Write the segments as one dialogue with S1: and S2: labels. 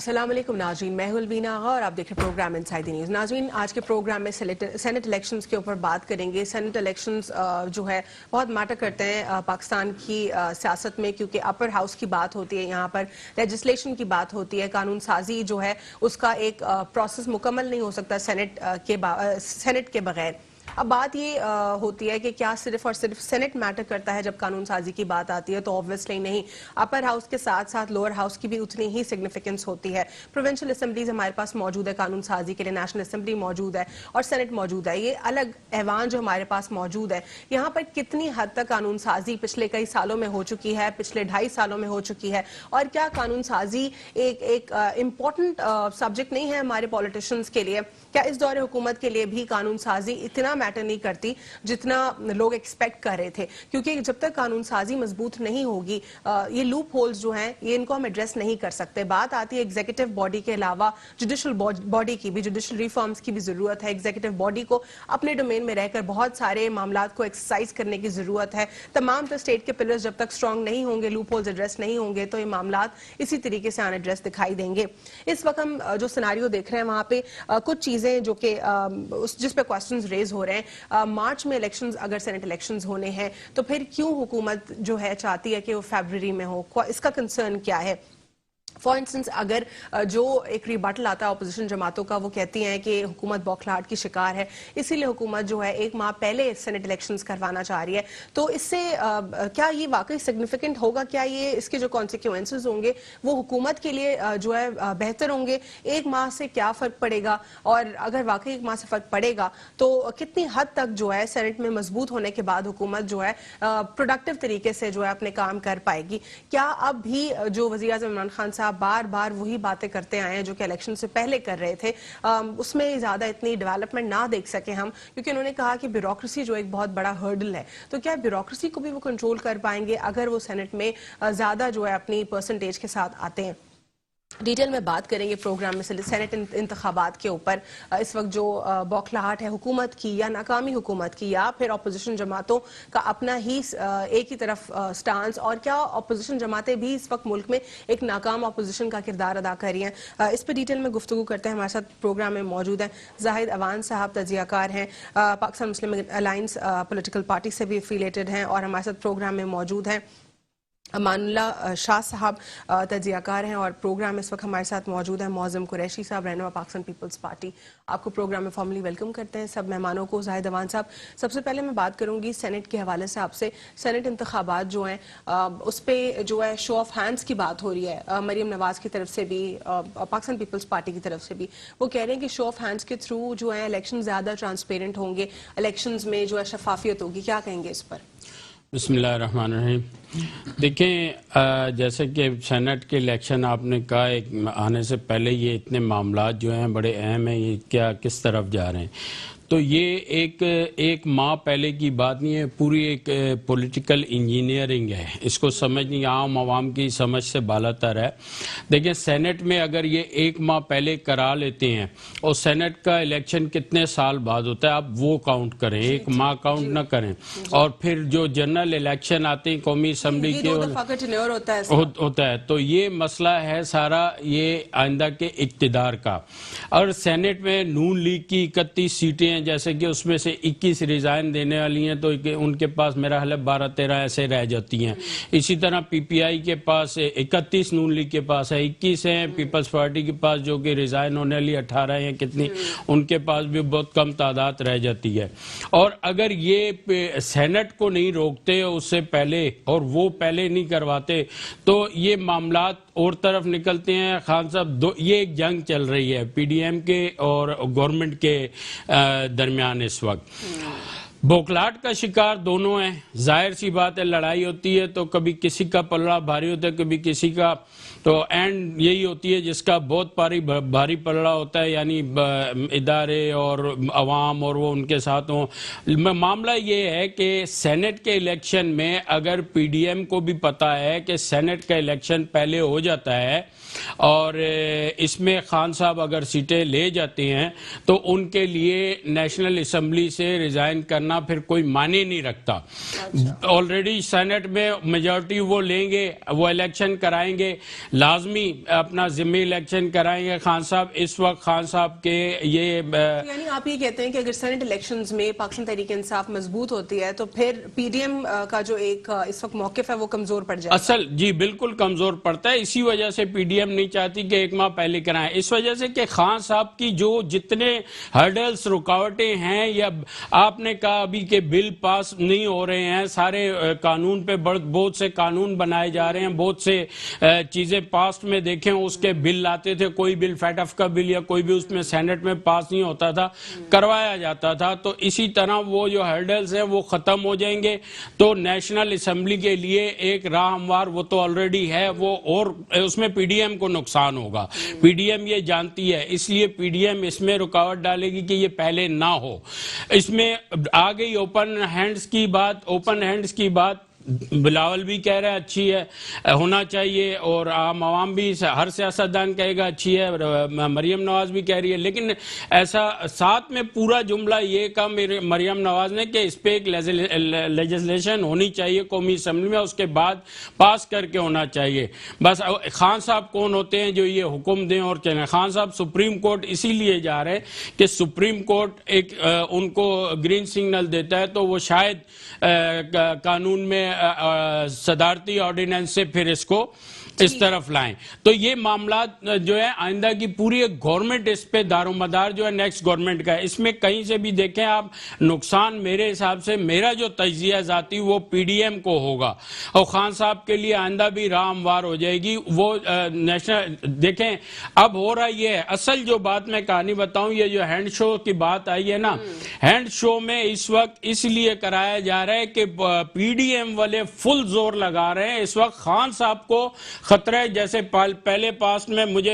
S1: अस्सलाम वालेकुम नाज़रीन, मैं हूं अलवीना आगा और आप देख रहे प्रोग्राम इनसाइड द न्यूज़। नाज़रीन, आज के प्रोग्राम में सेनेट इलेक्शंस के ऊपर बात करेंगे। सेनेट इलेक्शंस जो है बहुत मैटर करते हैं पाकिस्तान की सियासत में, क्योंकि अपर हाउस की बात होती है, यहाँ पर लेजिस्लेशन की बात होती है, कानून साजी जो है उसका एक प्रोसेस मुकम्मल नहीं हो सकता सेनेट के बगैर। अब बात ये होती है कि क्या सिर्फ और सिर्फ सेनेट मैटर करता है जब कानून साजी की बात आती है, तो ऑब्वियसली नहीं। अपर हाउस के साथ साथ लोअर हाउस की भी उतनी ही सिग्निफिकेंस होती है। प्रोविंशियल असेंबलीज हमारे पास मौजूद है कानून साजी के लिए, नेशनल असेंबली मौजूद है और सेनेट मौजूद है। ये अलग ऐवान जो हमारे पास मौजूद है, यहाँ पर कितनी हद तक कानून साजी पिछले कई सालों में हो चुकी है, पिछले 2.5 सालों में हो चुकी है, और क्या कानून साजी एक इम्पॉर्टेंट सब्जेक्ट नहीं है हमारे पॉलिटिशियंस के लिए? क्या इस दौरे हुकूमत के लिए भी कानून साजी इतना मैटर नहीं करती जितना लोग एक्सपेक्ट कर रहे थे? क्योंकि जब तक कानून साजी मजबूत नहीं होगी, ये लूप होल्स जो हैं ये इनको हम एड्रेस नहीं कर सकते। बात आती है एग्जीक्यूटिव बॉडी के अलावा जुडिशल बॉडी की भी, जुडिशल रिफॉर्म्स की भी जरूरत है। एग्जीक्यूटिव बॉडी को अपने डोमेन में रहकर बहुत सारे मामलात को एक्सरसाइज करने की जरूरत है। तमाम तो स्टेट के पिलर्स जब तक स्ट्रांग नहीं होंगे, लूप होल्स एड्रेस नहीं होंगे, तो ये मामलात इसी तरीके से अनएड्रेस दिखाई देंगे। इस वक्त हम जो सिनारियो देख रहे हैं वहां पे कुछ चीजें जो कि जिस पे क्वेश्चंस रेज हो रहे हैं। मार्च में इलेक्शंस, अगर सेनेट इलेक्शंस होने हैं तो फिर क्यों हुकूमत जो है चाहती है कि वो फरवरी में हो? इसका कंसर्न क्या है? फॉर इंस्टेंस, अगर जो एक रिबटल आता है अपोजिशन जमातों का, वो कहती हैं कि हुकूमत बौखलाहट की शिकार है, इसीलिए हुकूमत जो है 1 माह पहले सेनेट इलेक्शंस करवाना चाह रही है, तो इससे क्या ये वाकई सिग्निफिकेंट होगा? क्या ये इसके जो कॉन्सिक्वेंसेस होंगे वो हुकूमत के लिए जो है बेहतर होंगे? 1 माह से क्या फ़र्क पड़ेगा? और अगर वाकई 1 माह से फ़र्क पड़ेगा तो कितनी हद तक जो है सेनेट में मजबूत होने के बाद हुकूमत जो है प्रोडक्टिव तरीके से जो है अपने काम कर पाएगी? क्या अब भी जो वज़ीर आज़म इमरान खान साहब बार बार वही बातें करते आए हैं जो कि इलेक्शन से पहले कर रहे थे, उसमें ज्यादा इतनी डेवलपमेंट ना देख सके हम? क्योंकि उन्होंने कहा कि ब्यूरोक्रेसी जो एक बहुत बड़ा हर्डल है, तो क्या ब्यूरोक्रेसी को भी वो कंट्रोल कर पाएंगे अगर वो सेनेट में ज्यादा जो है अपनी परसेंटेज के साथ आते हैं? डिटेल में बात करेंगे प्रोग्राम में सेनेट इंतखाबात के ऊपर। इस वक्त जो बौखलाहट है हुकूमत की या नाकामी हुकूमत की, या फिर अपोजिशन जमातों का अपना ही एक ही तरफ स्टांस, और क्या अपोजिशन जमातें भी इस वक्त मुल्क में एक नाकाम अपोजिशन का किरदार अदा कर रही हैं? इस पर डिटेल में गुफ्तगू करते हैं। हमारे साथ प्रोग्राम में मौजूद हैं जाहिद अवान साहब, तजियाकार हैं, पाकिस्तान मुस्लिम अलायंस पॉलिटिकल पार्टी से भी एफिलिएटेड हैं, और हमारे साथ प्रोग्राम में मौजूद हैं अमानुल्लाह शाह साहब, तजियाकार हैं, और प्रोग्राम इस वक्त हमारे साथ मौजूद है मौज़म कुरैशी साहब, रहनुमा पाकिस्तान पीपल्स पार्टी। आपको प्रोग्राम में फॉर्मली वेलकम करते हैं सब मेहमानों को। जाहिद अवान साहब, सबसे पहले मैं बात करूंगी सेनेट के हवाले से आपसे। सेनेट इंतखाबात जो हैं उस पर जो है शो ऑफ हैंड्स की बात हो रही है, मरीम नवाज की तरफ से भी, पाकिस्तान पीपल्स पार्टी की तरफ से भी। वो कह रहे हैं कि शो ऑफ हैंड्स के थ्रू जो है इलेक्शन ज़्यादा ट्रांसपेरेंट होंगे, इलेक्शन में जो है शफाफियत होगी। क्या कहेंगे इस पर?
S2: बिस्मिल्लाहिर्रहमानिर्रहीम। देखें, जैसे कि सेनेट के इलेक्शन आपने कहा एक आने से पहले ये इतने मामलात जो हैं बड़े अहम हैं, ये क्या किस तरफ जा रहे हैं, तो ये एक माह पहले की बात नहीं है, पूरी एक पॉलिटिकल इंजीनियरिंग है। इसको समझनी आम आवाम की समझ से बालातर है। देखिए, सेनेट में अगर ये 1 माह पहले करा लेते हैं, और सेनेट का इलेक्शन कितने साल बाद होता है, आप वो काउंट करें, 1 माह काउंट ना करें। और फिर जो जनरल इलेक्शन आते हैं कौमी असम्बली के होता है, तो ये मसला है सारा ये आइंदा के इक़्तिदार का। और सेनेट में नून लीग की 31 सीटें, जैसे कि उसमें से 21 रिजाइन देने वाली हैं, तो उनके पास मेरा ख्याल है 12-13 ऐसे रह जाती हैं। इसी तरह पीपीआई के पास 31 नून लीग के पास है, 21 हैं पीपल्स पार्टी के पास जो कि रिजाइन होने वाली 18 हैं कितनी, उनके पास भी बहुत कम तादाद रह जाती है। और अगर ये सेनेट को नहीं रोकते उससे पहले, और वो पहले नहीं करवाते, तो ये मामलात और तरफ निकलते हैं। खान साहब, ये एक जंग चल रही है पीडीएम के और गवर्नमेंट के दरमियान इस वक्त। बौखलाहट का शिकार दोनों हैं। जाहिर सी बात है, लड़ाई होती है तो कभी किसी का पल्ला भारी होता है, कभी किसी का, तो एंड यही होती है जिसका बहुत भारी पल्ला होता है, यानी इदारे और अवाम और वो उनके साथ हों। मामला ये है कि सेनेट के इलेक्शन में अगर पीडीएम को भी पता है कि सेनेट का इलेक्शन पहले हो जाता है और इसमें खान साहब अगर सीटें ले जाते हैं, तो उनके लिए नेशनल असम्बली से रिजाइन करना फिर कोई माने नहीं रखता। ऑलरेडी सेनेट में मेजॉरिटी वो लेंगे, वो इलेक्शन कराएंगे, लाजमी अपना जिम्मी इलेक्शन कराएंगे खान साहब। इस वक्त खान साहब के ये
S1: यानी आप ये कहते हैं कि अगर सेनेट इलेक्शंस में पाकिस्तान तहरीक इंसाफ मजबूत होती है तो फिर पीडीएम का जो एक इस वक्त मौकिफ है वो कमजोर पड़ जाएगा।
S2: असल जी बिल्कुल कमजोर पड़ता है। इसी वजह से पीडीएम नहीं चाहती कि एक माह पहले कराएं, इस वजह से कि खान साहब की जो जितने हर्डल्स रुकावटें हैं, या आपने कहा अभी के बिल पास नहीं हो रहे हैं, सारे कानून पे बहुत से कानून बनाए जा रहे हैं, बहुत से चीजें पास्ट में देखें उसके बिल लाते थे, कोई बिल फैटफ का बिल या कोई भी उसमें सेनेट में पास नहीं होता था, करवाया जाता था। तो इसी तरह वो जो हर्डल्स हैं वो खत्म हो जाएंगे, तो नेशनल असेंबली के लिए एक राह हमवार वो तो ऑलरेडी है वो, और उसमें पीडीएम को नुकसान होगा। पीडीएम ये जानती है, इसलिए पीडीएम इसमें रुकावट डालेगी कि ये पहले ना हो। इसमें आ गई ओपन हैंड्स की बात। ओपन हैंड्स की बात बिलावल भी कह रहा है अच्छी है, होना चाहिए, और आम आवाम भी, हर सियासतदान कहेगा अच्छी है, मरियम नवाज भी कह रही है। लेकिन ऐसा साथ में पूरा जुमला ये कहा मरियम नवाज ने कि इस पे एक लेजिस्लेशन होनी चाहिए कौमी असम्बली में, उसके बाद पास करके होना चाहिए। बस खान साहब कौन होते हैं जो ये हुक्म दें और चलें? खान साहब सुप्रीम कोर्ट इसीलिए जा रहे हैं कि सुप्रीम कोर्ट एक उनको ग्रीन सिग्नल देता है, तो वो शायद कानून में सदारती ऑर्डिनेंस से फिर इसको इस तरफ लाएं। तो ये मामला जो है आइंदा की पूरी एक गवर्नमेंट इस पे दारोमदार जो है नेक्स्ट गवर्नमेंट का है। इसमें कहीं से भी देखें आप, नुकसान मेरे हिसाब से, मेरा जो तजिया जाती वो पीडीएम को होगा, और खान साहब के लिए आइंदा भी राह हमवार हो जाएगी। वो नेशनल देखें अब हो रहा ये है। असल जो बात मैं कहानी बताऊं, ये जो हैंड शो की बात आई है ना, हैंड शो में इस वक्त इसलिए कराया जा रहा है कि पीडीएम वाले फुल जोर लगा रहे हैं इस वक्त खान साहब को खतरा है। जैसे पहले पास में मुझे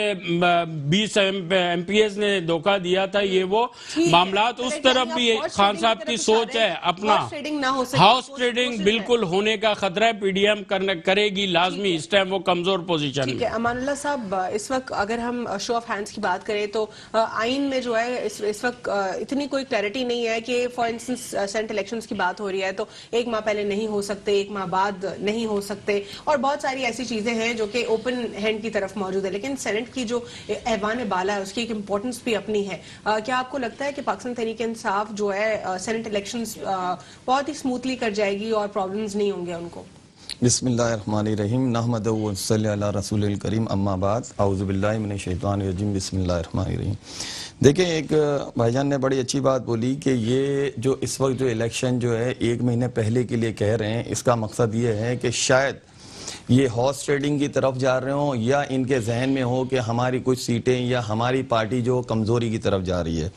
S2: 20 एमपीएस ने धोखा दिया था, ये वो मामला, उस तरफ भी खान साहब की सोच है अपना हाउस ट्रेडिंग बिल्कुल होने का खतरा है। पीडीएम करेगी लाजमी, इस टाइम वो कमजोर पोजीशन में।
S1: ठीक है अमानुल्लाह साहब, इस वक्त अगर हम शो ऑफ हैंड्स की बात करें तो आइन में जो है इस वक्त इतनी कोई क्लैरिटी नहीं है कि फॉर इंस्टेंस सेनेट इलेक्शंस की बात हो रही है तो एक माह पहले नहीं हो सकते, एक माह बाद नहीं हो सकते, और बहुत सारी ऐसी चीजें हैं जो कि ओपन हैंड की तरफ मौजूद है। लेकिन सेनेट की जो ऐवान बाला है उसकी एक इंपॉर्टेंस भी अपनी है। क्या आपको लगता है कि पाकिस्तान तहरीक इंसाफ जो है सेनेट इलेक्शंस बहुत ही स्मूथली कर जाएगी और प्रॉब्लम्स नहीं होंगे उनको?
S3: बिस्मिल्लाहिर्रहमानिर्रहीम, नहमदुहु व नसल्ली अला रसूलिल करीम, अम्मा बाद, औज़ु बिल्लाहि मिनश शैतानिर रजीम, बिस्मिल्लाहिर्रहमानिर्रहीम। देखिए, एक भाईजान ने बड़ी अच्छी बात बोली कि ये जो इस वक्त जो इलेक्शन जो है 1 महीने पहले के लिए कह रहे हैं, इसका मकसद ये है कि शायद ये हॉर्स ट्रेडिंग की तरफ जा रहे हो, या इनके जहन में हो कि हमारी कुछ सीटें या हमारी पार्टी जो कमज़ोरी की तरफ जा रही है।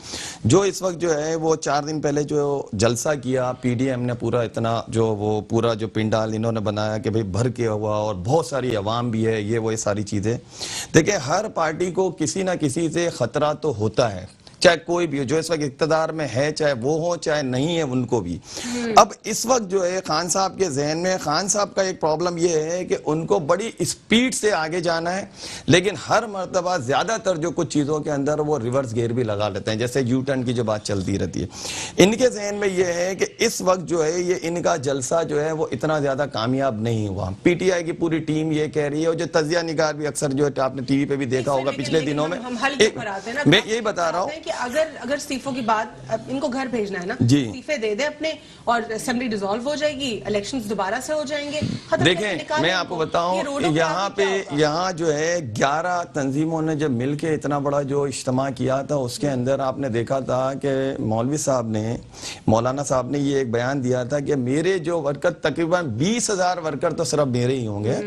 S3: जो इस वक्त जो है वो 4 दिन पहले जो जलसा किया पीडीएम ने, पूरा इतना जो वो पूरा जो पिंडाल इन्होंने बनाया कि भाई भर के हुआ, और बहुत सारी अवाम भी है, ये सारी चीज़ें। देखिए, हर पार्टी को किसी ना किसी से ख़तरा तो होता है, चाहे कोई भी हो, जो इस वक्त इक़्तिदार में है, चाहे वो हो चाहे नहीं है, उनको भी। अब इस वक्त जो है खान साहब के जहन में, खान साहब का एक प्रॉब्लम ये है कि उनको बड़ी स्पीड से आगे जाना है, लेकिन हर मर्तबा ज्यादातर जो कुछ चीजों के अंदर वो रिवर्स गियर भी लगा लेते हैं, जैसे यू टर्न की जो बात चलती रहती है। इनके जहन में ये है कि इस वक्त जो है ये इनका जलसा जो है वो इतना ज्यादा कामयाब नहीं हुआ। पीटीआई की पूरी टीम ये कह रही है, और जो तजिया निगार भी अक्सर जो है आपने टीवी पे भी देखा होगा पिछले दिनों में, मैं यही बता रहा हूँ,
S1: अगर इस्तीफों की बात, इनको घर भेजना है ना, इस्तीफे दे दे अपने, और असेंबली डिसॉल्व हो जाएगी, इलेक्शंस दोबारा से हो जाएंगे।
S3: देखें, मैं आपको बताऊं, यहाँ जो है 11 तंजीमों ने जब मिलके इतना बड़ा जो इज्तिमा किया था, उसके अंदर आपने देखा था कि मौलवी साहब ने, मौलाना साहब ने ये एक बयान दिया था कि मेरे जो वर्कर, तकरीबन 20,000 वर्कर तो सिर्फ मेरे ही होंगे,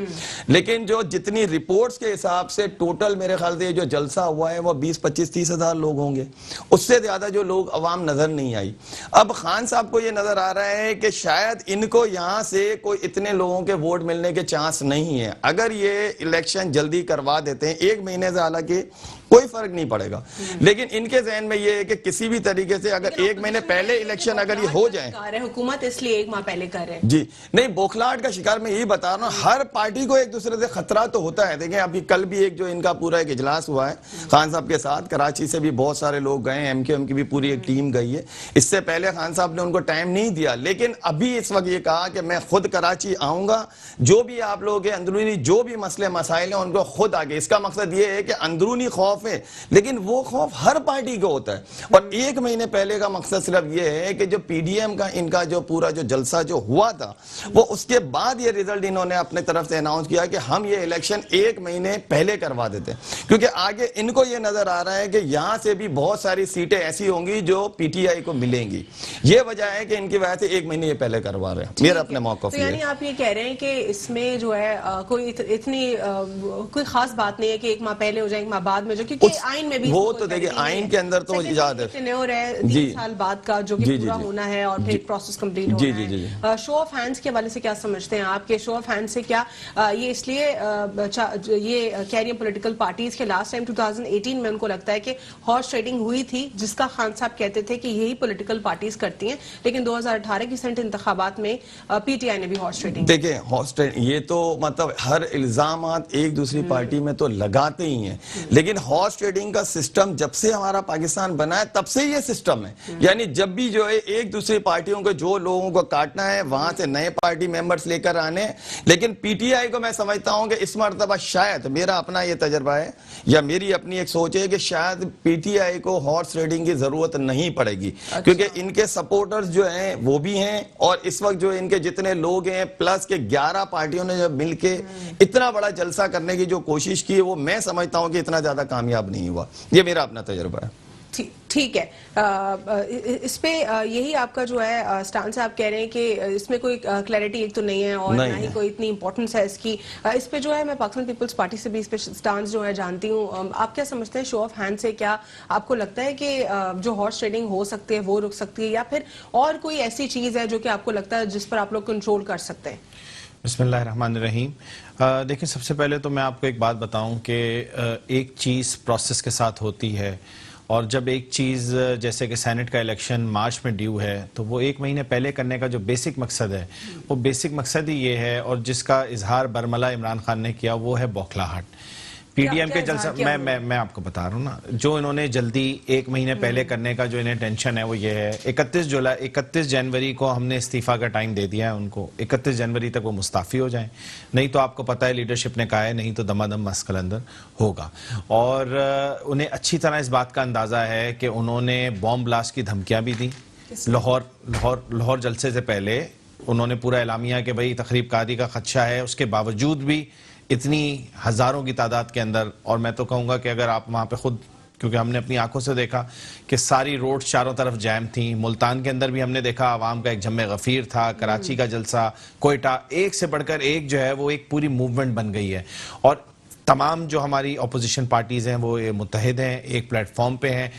S3: लेकिन जो जितनी रिपोर्ट्स के हिसाब से टोटल मेरे ख्याल से जो जलसा हुआ है वो 20-25-30,000 लोग होंगे, उससे ज्यादा जो लोग अवाम नजर नहीं आई। अब खान साहब को ये नजर आ रहा है कि शायद इनको यहां से कोई इतने लोगों के वोट मिलने के चांस नहीं है। अगर ये इलेक्शन जल्दी करवा देते हैं, 1 महीने से, हालांकि कोई फर्क नहीं पड़ेगा। लेकिन इनके जहन में ये है कि किसी भी तरीके से अगर 1 महीने पहले इलेक्शन अगर ये हो जाए,
S1: हुकूमत इसलिए 1 माह पहले कर रहे हैं
S3: जी नहीं, बौखलाहट का शिकार मैं यही बता रहा हूँ। हर पार्टी को एक दूसरे से खतरा तो होता है। देखें अभी कल भी एक जो इनका पूरा एक इजलास हुआ है खान साहब के साथ, कराची से भी बहुत सारे लोग गए, एमकेएम की भी पूरी एक टीम गई है। इससे पहले खान साहब ने उनको टाइम नहीं दिया, लेकिन अभी इस वक्त ये कहा कि मैं खुद कराची आऊंगा, जो भी आप लोग के अंदरूनी जो भी मसले मसाइल हैं उनको खुद आगे। इसका मकसद ये है कि अंदरूनी खौफ है, लेकिन वो खौफ हर पार्टी को होता है। और 1 महीने पहले का मकसद सिर्फ ये है कि जो पीडीएम का इनका जो पूरा जो जलसा जो हुआ था, वो उसके बाद ये रिजल्ट इन्होंने अपने तरफ से अनाउंस किया कि हम ये इलेक्शन 1 महीने पहले करवा देते हैं, क्योंकि आगे इनको ये नजर आ रहा है कि यहां से भी बहुत सारी सीटें ऐसी होंगी जो पीटीआई को मिलेंगी। ये वजह है कि इनकी वजह से 1 महीने ये पहले करवा रहे हैं। मेरा अपने मौक़िफ़
S1: तो यानी आप ये कह रहे हैं कि इसमें जो है कोई इतनी कोई खास बात नहीं है कि 1 माह पहले हो जाए 1 माह बाद में, जो क्योंकि आइन में भी
S3: वो तो देखिए आइन के अंदर तो इजाजत है,
S1: टेन्योर है 3 साल बाद का जो कि पूरा होना है और फिर प्रोसेस कंप्लीट होना है। शो ऑफ हैंड्स के हवाले से क्या समझते हैं आप? के शो ऑफ हैंड्स से क्या ये इसलिए ये कह रही है पॉलिटिकल पार्टीज के लास्ट टाइम 2018 में उनको लगता है कि हॉर्स ट्रेडिंग हुई थी, जिसका खान साहब कहते थे कि यही पॉलिटिकल पार्टीज करती हैं, लेकिन 2018 की सेनेट इंतखाबात में पीटीआई ने भी हॉर्स ट्रेडिंग।
S3: देखिए हॉर्स ट्रेडिंग ये तो मतलब हर इल्जामात एक दूसरी पार्टी में तो लगाते ही हैं, लेकिन हॉर्स ट्रेडिंग का सिस्टम जब से हमारा पाकिस्तान बना है तब से ये सिस्टम है। यानी जब भी जो है एक दूसरी पार्टियों को जो लोगों को काटना है वहां से नए पार्टी मेंबर्स लेकर आने। लेकिन पीटीआई को मैं समझता हूं कि इस मरतबा शायद, मेरा अपना ये तजर्बा है या मेरी अपनी एक सोच है कि शायद पीटीआई को हॉर्स ट्रेडिंग की जरूरत नहीं पड़ेगी। अच्छा। क्योंकि इनके सपोर्टर्स जो हैं वो भी हैं, और इस वक्त जो इनके जितने लोग हैं प्लस के 11 पार्टियों ने जब मिलके इतना बड़ा जलसा करने की जो कोशिश की है, वो मैं समझता हूं कि इतना ज्यादा कामयाब नहीं हुआ। ये मेरा अपना तजर्बा है।
S1: ठीक है। इस पे यही आपका जो है स्टांस है, आप कह रहे हैं कि इसमें कोई क्लैरिटी एक तो नहीं है और ना ही कोई इतनी इंपॉर्टेंस है इसकी। इस पे जो है मैं पाकिस्तान पीपल्स पार्टी से भी इस पे स्टांस जो है जानती हूँ। आप क्या समझते हैं शो ऑफ हैंड से क्या आपको लगता है कि जो हॉर्स ट्रेडिंग हो सकती है वो रुक सकती है, या फिर और कोई ऐसी चीज है जो कि आपको लगता है जिस पर आप लोग कंट्रोल कर सकते हैं?
S4: बिस्मिल्लाहिर्रहमानिर्रहीम। देखिए सबसे पहले तो मैं आपको एक बात बताऊं कि एक चीज़ प्रोसेस के साथ होती है, और जब एक चीज़ जैसे कि सेनेट का इलेक्शन मार्च में ड्यू है तो वो 1 महीने पहले करने का जो बेसिक मकसद है वो बेसिक मकसद ही ये है, और जिसका इजहार बरमला इमरान खान ने किया वो है बौखलाहट। पीडीएम के जलसा मैं आपको बता रहा हूँ ना, जो इन्होंने जल्दी 1 महीने पहले करने का जो इन्हें टेंशन है वो ये है 31 जनवरी को हमने इस्तीफा का टाइम दे दिया है उनको, 31 जनवरी तक वो मुस्ताफ़ी हो जाएं, नहीं तो आपको पता है लीडरशिप ने कहा है नहीं तो दमादम मस्कलंदर होगा। और उन्हें अच्छी तरह इस बात का अंदाज़ा है कि उन्होंने बॉम्ब ब्लास्ट की धमकियाँ भी दी लाहौर जलसे से पहले। उन्होंने पूरा एलामिया कि भाई तखरीब कारी का खदशा है, उसके बावजूद भी इतनी हज़ारों की तादाद के अंदर, और मैं तो कहूँगा कि अगर आप वहाँ पे खुद, क्योंकि हमने अपनी आंखों से देखा कि सारी रोड चारों तरफ जैम थी, मुल्तान के अंदर भी हमने देखा आवाम का एक जम्मे गफीर था, कराची का जलसा, कोयटा, एक से बढ़कर एक जो है वो एक पूरी मूवमेंट बन गई है। और तमाम जो हमारी अपोजिशन पार्टीज़ हैं वो ये मुत्तहिद हैं, एक प्लेटफॉर्म पे हैं,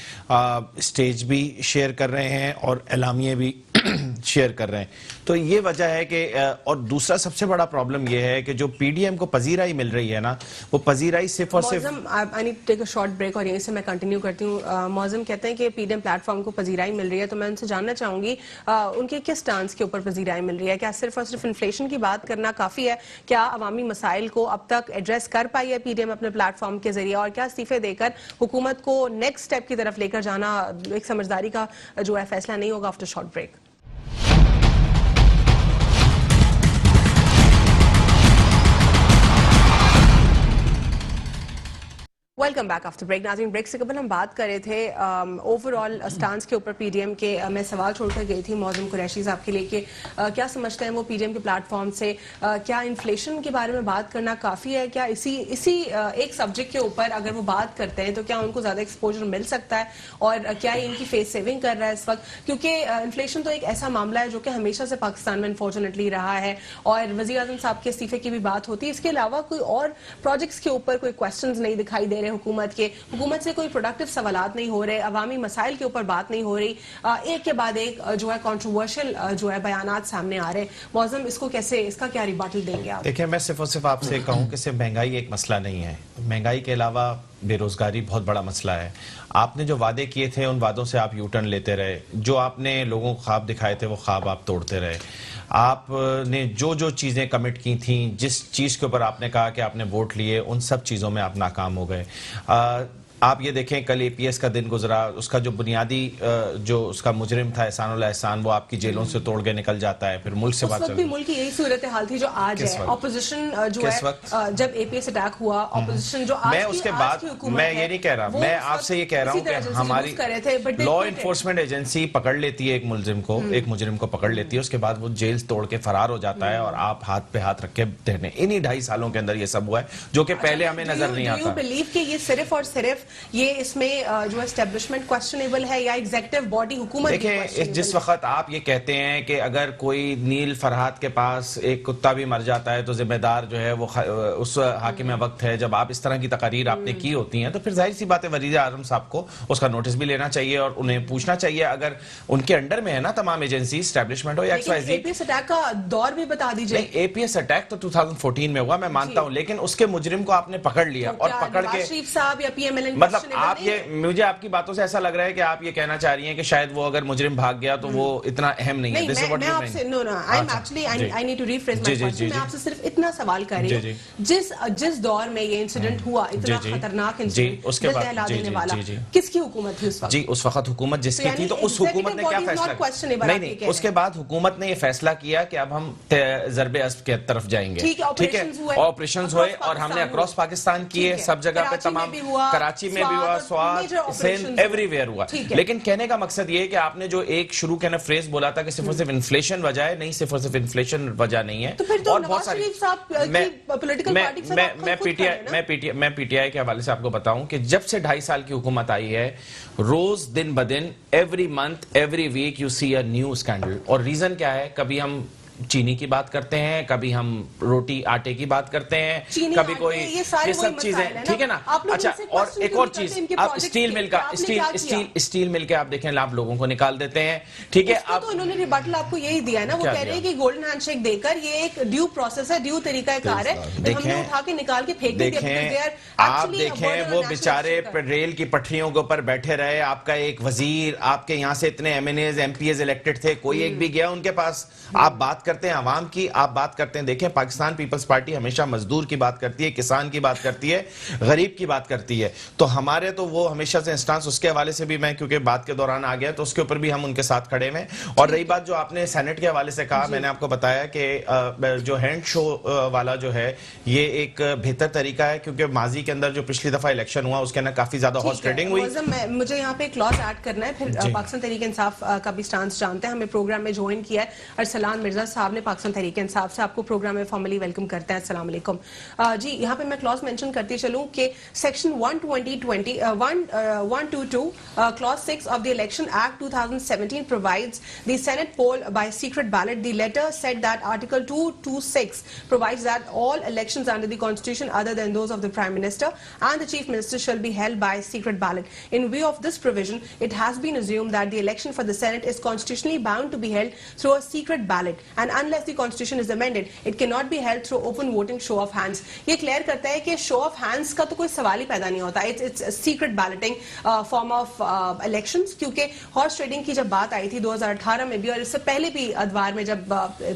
S4: स्टेज भी शेयर कर रहे हैं और एलामिये भी शेयर कर रहे हैं। तो ये वजह है कि और दूसरा सबसे बड़ा प्रॉब्लम ये है कि जो पीडीएम को पजीराई मिल रही है ना, वो पजीराई सिर्फ और सिर्फ
S1: I need take a short break और यहीं से मैं कंटिन्यू करती हूँ। मौज़म कहते हैं कि पीडीएम प्लेटफॉर्म को पजीराई मिल रही है, तो मैं उनसे जानना चाहूंगी उनके किस स्टांस के ऊपर पजीराई मिल रही है? क्या सिर्फ और सिर्फ इन्फ्लेशन की बात करना काफ़ी है? क्या अवामी मसाइल को अब तक एड्रेस कर पाई है पीडीएम अपने प्लेटफॉर्म के जरिए, और क्या इस्तीफे देकर हुकूमत को नेक्स्ट स्टेप की तरफ लेकर जाना एक समझदारी का जो है फैसला नहीं होगा? After short break. Welcome back after break. नाज़रीन, ब्रेक से कबल हम बात कर रहे थे ओवरऑल स्टांस के ऊपर पीडीएम के। मैं सवाल छोड़कर गई थी मौज़म कुरैशी साहब के लिए कि क्या समझते हैं वो पीडीएम के प्लेटफॉर्म से क्या इन्फ्लेशन के बारे में बात करना काफ़ी है? क्या इसी एक सब्जेक्ट के ऊपर अगर वो बात करते हैं तो क्या उनको ज़्यादा एक्सपोजर मिल सकता है, और क्या ये इनकी फेस सेविंग कर रहा है इस वक्त? क्योंकि इन्फ्लेशन तो एक ऐसा मामला है जो कि हमेशा से पाकिस्तान में अनफॉर्चुनेटली रहा है, और वज़ीर आज़म साहब के इस्तीफे की भी बात होती है। इसके अलावा कोई और प्रोजेक्ट्स के ऊपर कोई क्वेश्चन नहीं दिखाई दे रहे हुकूमत के, हुकूमत से कोई प्रोडक्टिव सवालात नहीं हो रहे, अवामी मसाइल के ऊपर बात नहीं हो रही, एक के बाद एक जो है कंट्रोवर्शियल जो है बयानात सामने आ रहे हैं। मौज़म, इसको कैसे, इसका क्या रिबाटल देंगे आप?
S4: देखिए, मैं सिर्फ और सिर्फ आपसे कहूँ कि सिर्फ महंगाई एक मसला नहीं है, महंगाई के अलावा बेरोजगारी बहुत बड़ा मसला है। आपने जो वादे किए थे उन वादों से आप यू टर्न लेते रहे, जो आपने लोगों को ख्वाब दिखाए थे वो ख्वाब आप तोड़ते रहे। आपने जो जो चीज़ें कमिट की थी, जिस चीज़ के ऊपर आपने कहा कि आपने वोट लिए, उन सब चीज़ों में आप नाकाम हो गए। आप ये देखें, कल एपीएस का दिन गुजरा, उसका जो बुनियादी जो उसका मुजरिम था एहसानुल एहसान, वो आपकी जेलों से तोड़ के निकल जाता है, फिर मुल्क से बाहर
S1: उस वक्त भी मुल्क की यही सूरत हाल थी जो आज है। ऑपोजिशन जो है, जब एपीएस अटैक हुआ, ऑपोजिशन जो आज
S4: मैं उसके बाद मैं ये नहीं कह रहा, मैं आपसे ये कह रहा हूँ कि हमारी लॉ इन्फोर्समेंट एजेंसी पकड़ लेती है एक मुजरिम को पकड़ लेती है, उसके बाद वो जेल तोड़ के फरार हो जाता है और आप हाथ पे हाथ रख के देने। इन्हीं 2.5 सालों के अंदर ये सब हुआ है, जो कि पहले हमें नजर नहीं आता।
S1: बिलीव कि ये सिर्फ और सिर्फ ये इसमें जो एस्टेब्लिशमेंट क्वेश्चनेबल है या एग्जीक्यूटिव बॉडी हुकूमत?
S4: देखिए, जिस वक्त आप ये कहते हैं कि अगर कोई नील फरहाद के पास एक कुत्ता भी मर जाता है तो जिम्मेदार जो है वो उस हाकिम वक्त है, जब आप इस तरह की तकारीर आपने की होती हैं तो फिर जाहिर सी बात है वज़ीर आज़म साहब को उसका नोटिस भी लेना चाहिए और उन्हें पूछना चाहिए, अगर उनके अंडर में है ना तमाम एजेंसी एस्टेब्लिशमेंट हो या XYZ।
S1: एपीएस अटैक का दौर भी बता दीजिए।
S4: एपीएस अटैक तो 2014 में हुआ, मैं मानता हूं, लेकिन उसके मुजरिम को आपने पकड़ लिया और पकड़ के
S1: शरीफ साहब या पीएमएल,
S4: मतलब आप ये, मुझे आपकी बातों से ऐसा लग रहा है कि आप ये कहना चाह रही हैं कि शायद वो अगर मुजरिम भाग गया तो वो इतना अहम नहीं है।
S1: मैं आपसे I need to refresh my question. मैं आपसे सिर्फ इतना सवाल कर रही हूं, जिस दौर में ये इंसिडेंट हुआ, इतना खतरनाक इंसिडेंट, उसके बाद किसकी हुकूमत थी उस वक्त?
S4: जी, उस वक्त हुकूमत जिसकी थी, तो उस हुकूमत ने क्या फैसला? नहीं, उसके बाद हुकूमत ने ये फैसला किया कि अब हम ज़रबे अस्ब के तरफ जाएंगे। ठीक है, ऑपरेशंस हुए और हमने अक्रॉस पाकिस्तान किए, सब जगह पे, तमाम कराची में भी हुआ, स्वात, सिंध, एवरीवेयर हुआ। लेकिन कहने का मकसद ये है कि आपने जो एक शुरू के ना फ्रेज बोला था कि सिर्फ और सिर्फ इन्फ्लेशन वजह है, नहीं, सिर्फ और सिर्फ इन्फ्लेशन वजह नहीं है। और बहुत सारी मैं पीटीआई के हवाले से आपको बताऊं कि जब से 2.5 साल की हुकूमत आई है, रोज दिन ब दिन, every month, every week you see a new scandal. और रीजन क्या है? कभी हम चीनी की बात करते हैं, कभी हम रोटी आटे की बात करते हैं, कभी कोई ये सब चीजें, ठीक है ना। अच्छा, और एक और चीज, आप स्टील मिल का स्टील मिल के आप देखें, आप लोगों को निकाल देते हैं, ठीक है।
S1: आप तो उन्होंने रिबटल आपको यही दिया है ना, वो कह रहे हैं कि गोल्डन हैंडशेक देकर ये एक ड्यू प्रोसेस है, ड्यू तरीकाकार है, हमने उठा के निकाल के फेंक दिया।
S4: आप देखें, वो बेचारे रेल की पटरियों के ऊपर बैठे रहे, आपका एक वजीर, आपके यहाँ से इतने MNAs MPs इलेक्टेड थे, कोई एक भी गया उनके पास? आप बात करते हैं अवाम की, आप बात करते हैं, देखें, पाकिस्तान पीपल्स पार्टी हमेशा मजदूर की बात करती है, किसान की बात करती है, गरीब की बात करती है। तो हमारे तो वो हमेशा से इंस्टांस, उसके हवाले से भी मैं क्योंकि बात के दौरान आ गया तो उसके ऊपर भी हम उनके साथ खड़े हैं। और रही बात जो आपने सेनेट के हवाले से कहा, मैंने आपको बताया कि जो हैंड शो वाला जो है ये एक बेहतर तरीका है, क्योंकि माजी के अंदर जो पिछली दफा इलेक्शन हुआ उसके अंदर काफी ज्यादा हॉर्स ट्रेडिंग हुई।
S1: मुझे यहाँ पे एक क्लॉज ऐड करना है, फिर पाकिस्तान तहरीक इंसाफ का भी स्टांस जानते हैं। हमें प्रोग्राम में ज्वाइन किया है अरसलान मिर्जा साहब ने, पाकिस्तान तहरीक इंसाफ से। आपको प्रोग्राम में फॉर्मली वेलकम करते हैं। अस्सलाम वालेकुम जी। यहाँ पे मैं क्लॉज मेंशन करती चलूं कि section 122 clause 6 of the Election Act 2017 provides the Senate poll by secret ballot. The letter said that Article 226 provides that all elections under the Constitution other than those of the Prime Minister and the Chief Minister shall be held by secret ballot. In view of this provision, it has been assumed that the election for the Senate is constitutionally bound to be held through a secret ballot, and unless the Constitution is amended, it cannot be held through open voting show of hands. ये clear करता है कि show off hands का तो कोई सवाल ही पैदा नहीं होता। It's secret balloting form of elections, क्योंकि हॉर्स ट्रेडिंग की जब बात आई थी 2018 में भी, और इससे पहले भी अदवार में जब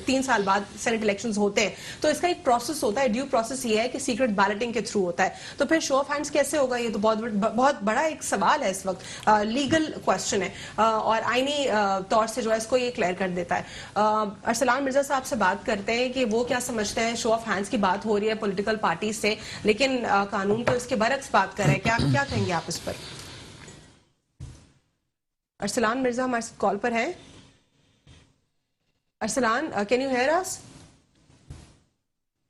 S1: 3 साल बाद सेनेट इलेक्शंस होते हैं, तो इसका एक प्रोसेस होता है। ड्यू प्रोसेस ये है कि सीक्रेट बैलेटिंग के थ्रू होता है। तो फिर शो ऑफ हैंड्स कैसे होगा? ये तो बहुत बड़ा एक सवाल है इस वक्त, लीगल क्वेश्चन है, और आईनी तौर से जो है इसको ये क्लियर कर देता है। अरसलान मिर्जा साहब से बात करते हैं कि वो क्या समझते हैं। शो ऑफ हैंड्स की बात हो रही है पॉलिटिकल पार्टी से, लेकिन कानून तो इसके बरक्स बात कर रहे हैं। क्या कहेंगे आप इस पर? अरसलान मिर्जा हमारे साथ कॉल पर हैं। अरसलान, कैन यू हियर अस?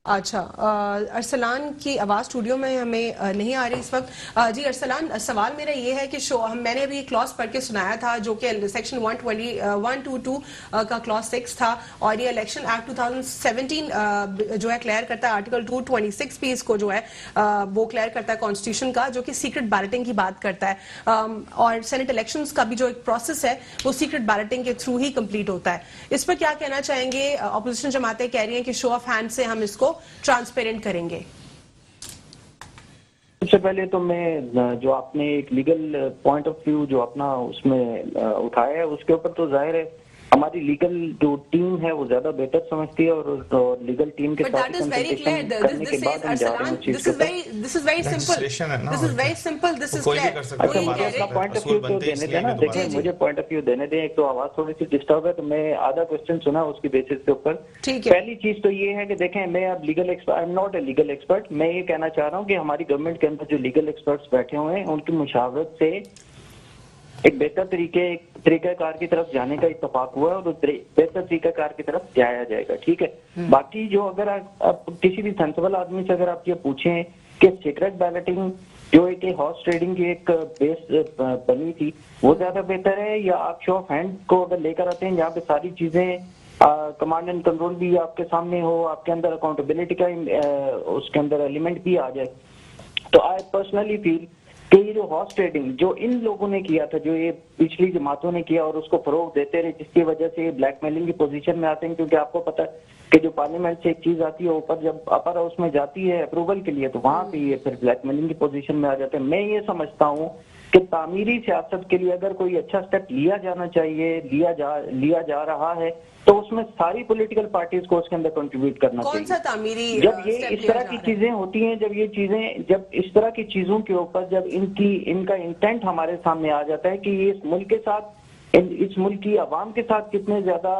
S1: अच्छा, अरसलान की आवाज़ स्टूडियो में हमें नहीं आ रही इस वक्त। जी अरसलान, सवाल मेरा ये है कि मैंने अभी एक क्लॉज पढ़ के सुनाया था जो कि सेक्शन 122 का क्लॉज 6 था, और ये इलेक्शन एक्ट 2017 जो है क्लियर करता है, आर्टिकल 226 भी इसको जो है वो क्लियर करता है कॉन्स्टिट्यूशन का, जो कि सीक्रेट बैलेटिंग की बात करता है। और सेनेट इलेक्शंस का भी जो एक प्रोसेस है वो सीक्रेट बैलेटिंग के थ्रू ही कंप्लीट होता है। इस पर क्या कहना चाहेंगे? अपोजिशन जमातें कह रही हैं कि शो ऑफ हैंड से हम इसको ट्रांसपेरेंट करेंगे।
S5: सबसे पहले तो मैं जो आपने एक लीगल पॉइंट ऑफ व्यू जो अपना उसमें उठाया है उसके ऊपर तो जाहिर है हमारी लीगल जो टीम है वो ज्यादा बेहतर समझती है, और लीगल टीम के साथ कंसल्टेशन करने के बाद हम जा रहे हैं
S1: this is very simple, this is clear.
S5: अच्छा, मुझे अपना पॉइंट ऑफ व्यू तो देने दें ना। देखिए, मुझे पॉइंट ऑफ व्यू देने दें। एक तो आवाज थोड़ी सी डिस्टर्ब है, तो मैं आधा क्वेश्चन सुना उसकी बेसिस के ऊपर। पहली चीज तो ये है कि देखें, मैं अब legal expert, I am not a legal expert. मैं ये कहना चाह रहा हूँ कि हमारी गवर्नमेंट के अंदर जो लीगल एक्सपर्ट्स बैठे हुए हैं उनकी मुशावरत से एक बेहतर तरीकाकार की तरफ जाने का इत्तेफाक हुआ है, और बेहतर तरीकाकार की तरफ जाया जाएगा। ठीक है। बाकी जो अगर आप किसी भी सेंसिबल आदमी से अगर आप ये पूछें कि सीक्रेट बैलेटिंग जो एक हॉर्स ट्रेडिंग की एक बेस बनी थी वो ज्यादा बेहतर है, या आप शो ऑफ हैंड को अगर लेकर आते हैं जहाँ पे सारी चीजें कमांड एंड कंट्रोल भी आपके सामने हो, आपके अंदर अकाउंटेबिलिटी का उसके अंदर एलिमेंट भी आ जाए, तो आई पर्सनली फील कि ये जो हॉर्स ट्रेडिंग जो इन लोगों ने किया था, जो ये पिछली जमातों ने किया और उसको फरोग देते रहे, जिसकी वजह से ये ब्लैकमेलिंग की पोजीशन में आते हैं, क्योंकि आपको पता है कि जो पार्लियामेंट से एक चीज आती है ऊपर, जब अपर हाउस में जाती है अप्रूवल के लिए, तो वहां पे ये फिर ब्लैकमेलिंग की पोजीशन में आ जाते हैं। मैं ये समझता हूँ कि तामीरी सियासत के लिए अगर कोई अच्छा स्टेप लिया जाना चाहिए, लिया जा रहा है, तो उसमें सारी पॉलिटिकल पार्टीज को उसके अंदर कंट्रीब्यूट करना चाहिए।
S1: कौन सा तामीरी
S5: जब ये इस तरह की चीजें होती हैं, जब इस तरह की चीजों के ऊपर जब इनका इंटेंट हमारे सामने आ जाता है कि ये इस मुल्क के साथ, इस मुल्क की आवाम के साथ कितने ज्यादा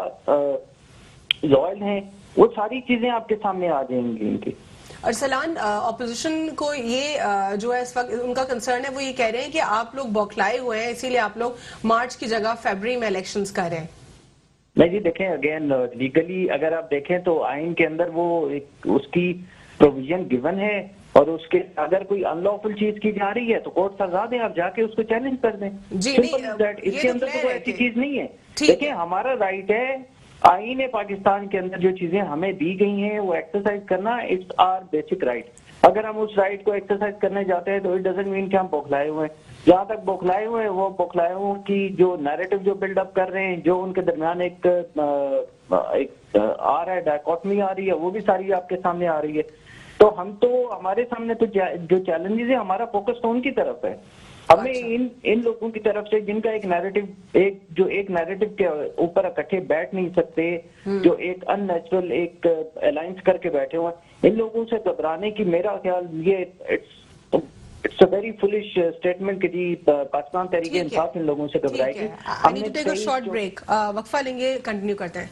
S5: लॉयल हैं, वो सारी चीजें आपके सामने आ जाएंगी इनकी।
S1: अरसलान, ऑपोजिशन को ये जो है इस वक्त उनका कंसर्न है, वो ये कह रहे हैं कि आप लोग बौखलाए हुए हैं, इसीलिए आप लोग मार्च की जगह फरवरी में इलेक्शंस कर रहे हैं।
S5: नहीं जी, देखें, अगेन लीगली अगर आप देखें तो आइन के अंदर वो उसकी प्रोविजन गिवन है, और उसके अगर कोई अनलॉफुल चीज की जा रही है तो कोर्ट सजा दें, आप जाके उसको चैलेंज कर दें। Simple is that. इसके अंदर तो कोई ऐसी चीज नहीं है। देखिए, हमारा राइट है, आईन पाकिस्तान के अंदर जो चीजें हमें दी गई हैं वो एक्सरसाइज करना, इट्स आवर बेसिक राइट। अगर हम उस राइट को एक्सरसाइज करने जाते हैं तो इट डजंट मीन कि हम बौखलाए हुए हैं। जहां तक बौखलाए हुए हैं, वो बौखलाए हुए की जो नैरेटिव जो बिल्डअप कर रहे हैं, जो उनके दरमियान एक आ रहा है, डायकॉटमी आ रही है, वो भी सारी आपके सामने आ रही है। तो हमारे सामने तो जो चैलेंजेस है, हमारा फोकस तो उनकी तरफ है। हमें इन लोगों की तरफ से जिनका एक नैरेटिव के ऊपर इकट्ठे बैठ नहीं सकते, जो एक अननेचुरल एक अलायंस करके बैठे हुए, इन लोगों से घबराने की मेरा ख्याल ये it's a very foolish statement कि जी पाकिस्तान तहरीक इंसाफ इन लोगों से घबराएगी।
S1: I need to take a short break, वक्फा लेंगे, कंटिन्यू करते हैं।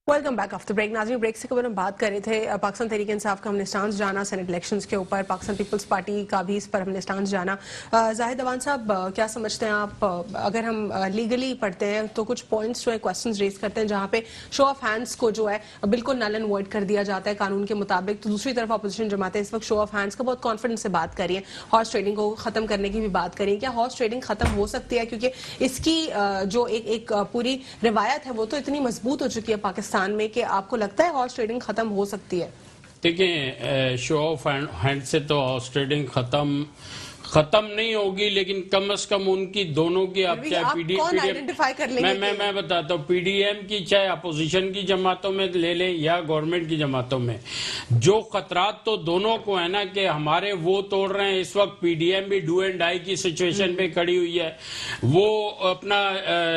S1: Welcome back after break. नाज़रीन, ब्रेक से कबल हम बात कर रहे थे पाकिस्तान तहरीक इंसाफ का हमने स्टांस जाना, सेनेट इलेक्शंस के ऊपर पाकिस्तान पीपल्स पार्टी का भी इस पर हमने स्टांस जाना। जाहिद अवान साहब, क्या समझते हैं आप, अगर हम लीगली पढ़ते हैं तो कुछ पॉइंट्स जो है क्वेश्चंस रेज करते हैं जहां पे शो ऑफ हैंड्स को जो है बिल्कुल नल एंड वॉइड कर दिया जाता है कानून के मुताबिक, तो दूसरी तरफ अपोजिशन जमातें इस वक्त शो ऑफ हैंड्स का बहुत कॉन्फिडेंस से बात कर रही है, हॉर्स ट्रेडिंग को खत्म करने की भी बात कर रही है। क्या हॉर्स ट्रेडिंग खत्म हो सकती है? क्योंकि इसकी जो एक पूरी रिवायत है वो तो इतनी मजबूत हो चुकी है पाकिस्तान में कि आपको लगता है हॉर्स ट्रेडिंग खत्म हो सकती है?
S2: देखिए, शो ऑफ हैंड से तो हॉर्स ट्रेडिंग खत्म नहीं होगी, लेकिन कम से कम उनकी दोनों की आप चाहे पीडीएम मैं बताता हूँ, पीडीएम की चाहे अपोजिशन की जमातों में ले लें या गवर्नमेंट की जमातों में, जो खतरात तो दोनों को है ना कि हमारे वो तोड़ रहे हैं। इस वक्त पीडीएम भी डू एंड डाई की सिचुएशन पे खड़ी हुई है, वो अपना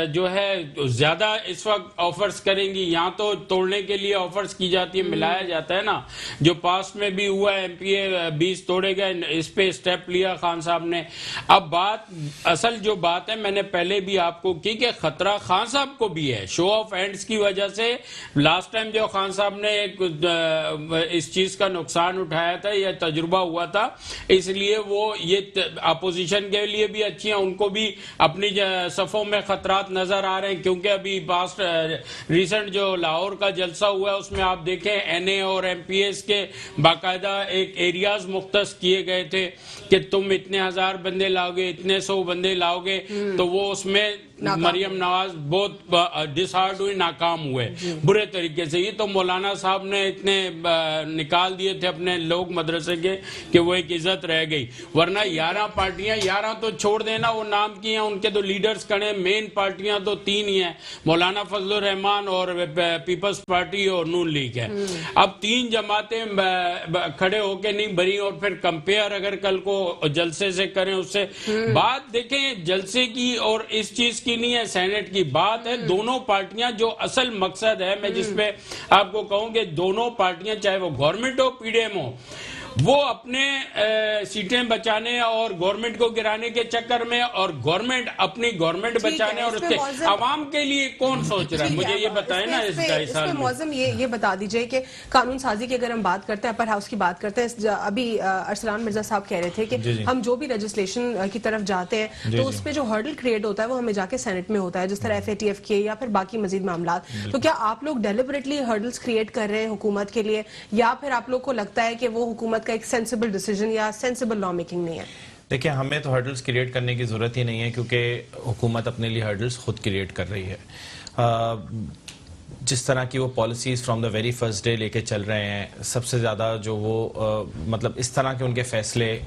S2: जो है ज्यादा इस वक्त ऑफर्स करेंगी, यहाँ तो तोड़ने के लिए ऑफर्स की जाती है, मिलाया जाता है ना, जो पास में भी हुआ, एमपीए 20 तोड़े गए, इस पे स्टेप लिया खान साहब ने। अब बात असल जो बात है मैंने पहले भी आपको की कि खतरा खान साहब को भी है शो ऑफ हैंड्स की वजह से। लास्ट टाइम जो खान साहब ने इस चीज का नुकसान उठाया था, यह तजुर्बा हुआ था, इसलिए वो ये अपोजिशन के लिए भी अच्छी है, उनको भी अपनी सफों में खतरात नजर आ रहे हैं। क्योंकि अभी पास्ट रिसेंट जो लाहौर का जलसा हुआ है उसमें आप देखें एनए और एमपीएस के बाकायदा एक एरियाज मुख्तस किए गए थे कि तुम इतने 1000 बंदे लाओगे, इतने 100 बंदे लाओगे, तो वो उसमें मरियम नवाज बहुत डिसहार्ड हुई, नाकाम हुए बुरे तरीके से। ये तो मौलाना साहब ने इतने निकाल दिए थे अपने लोग मदरसे के कि वो एक इज्जत रह गई, वरना 11 पार्टियां, 11 तो छोड़ देना, वो नाम की हैं, उनके तो लीडर्स खड़े, मेन पार्टियां तो 3 ही हैं, मौलाना फजलुर रहमान और पीपल्स पार्टी और नून लीग है। अब 3 जमातें खड़े होके नहीं भरी, और फिर कंपेयर अगर कल को जलसे से करें उससे बात देखें जलसे की और इस चीज की नहीं है, सेनेट की बात है। दोनों पार्टियां जो असल मकसद है, मैं जिसपे आपको कहूं कि दोनों पार्टियां चाहे वो गवर्नमेंट हो पीडीएम हो, वो अपने सीटें बचाने और गवर्नमेंट को गिराने के चक्कर में, और गवर्नमेंट अपनी गवर्नमेंट बचाने और उसके आवाम के लिए कौन सोच रहा है, मुझे ये बताएं ना। इस 2.5 साल में
S1: मौसम ये बता दीजिए कि कानून साजी की अगर हम बात करते हैं, अपर हाउस की बात करते हैं, अभी अरसलान मिर्जा साहब कह रहे थे कि हम जो भी लेजिस्लेशन की तरफ जाते हैं तो उस पर जो हर्डल क्रिएट होता है वो हमें जाके सेनेट में होता है, जिस तरह FATF के या फिर बाकी मजीद मामला। तो क्या आप लोग डेलिबरेटली हर्डल्स क्रिएट कर रहे हैं हुकूमत के लिए, या फिर आप लोग को लगता है कि वो हुकूमत का एक सेंसिबल डिसीजन या सेंसिबल लॉ मेकिंग नहीं है?
S4: देखिए, हमें तो हर्डल्स क्रिएट करने की जरूरत ही नहीं है, क्योंकि हुकूमत अपने लिए हर्डल्स खुद क्रिएट कर रही है। जिस तरह की वो policies from the very first day लेके चल रहे हैं, सबसे ज़्यादा जो वो मतलब इस तरह के उनके फैसले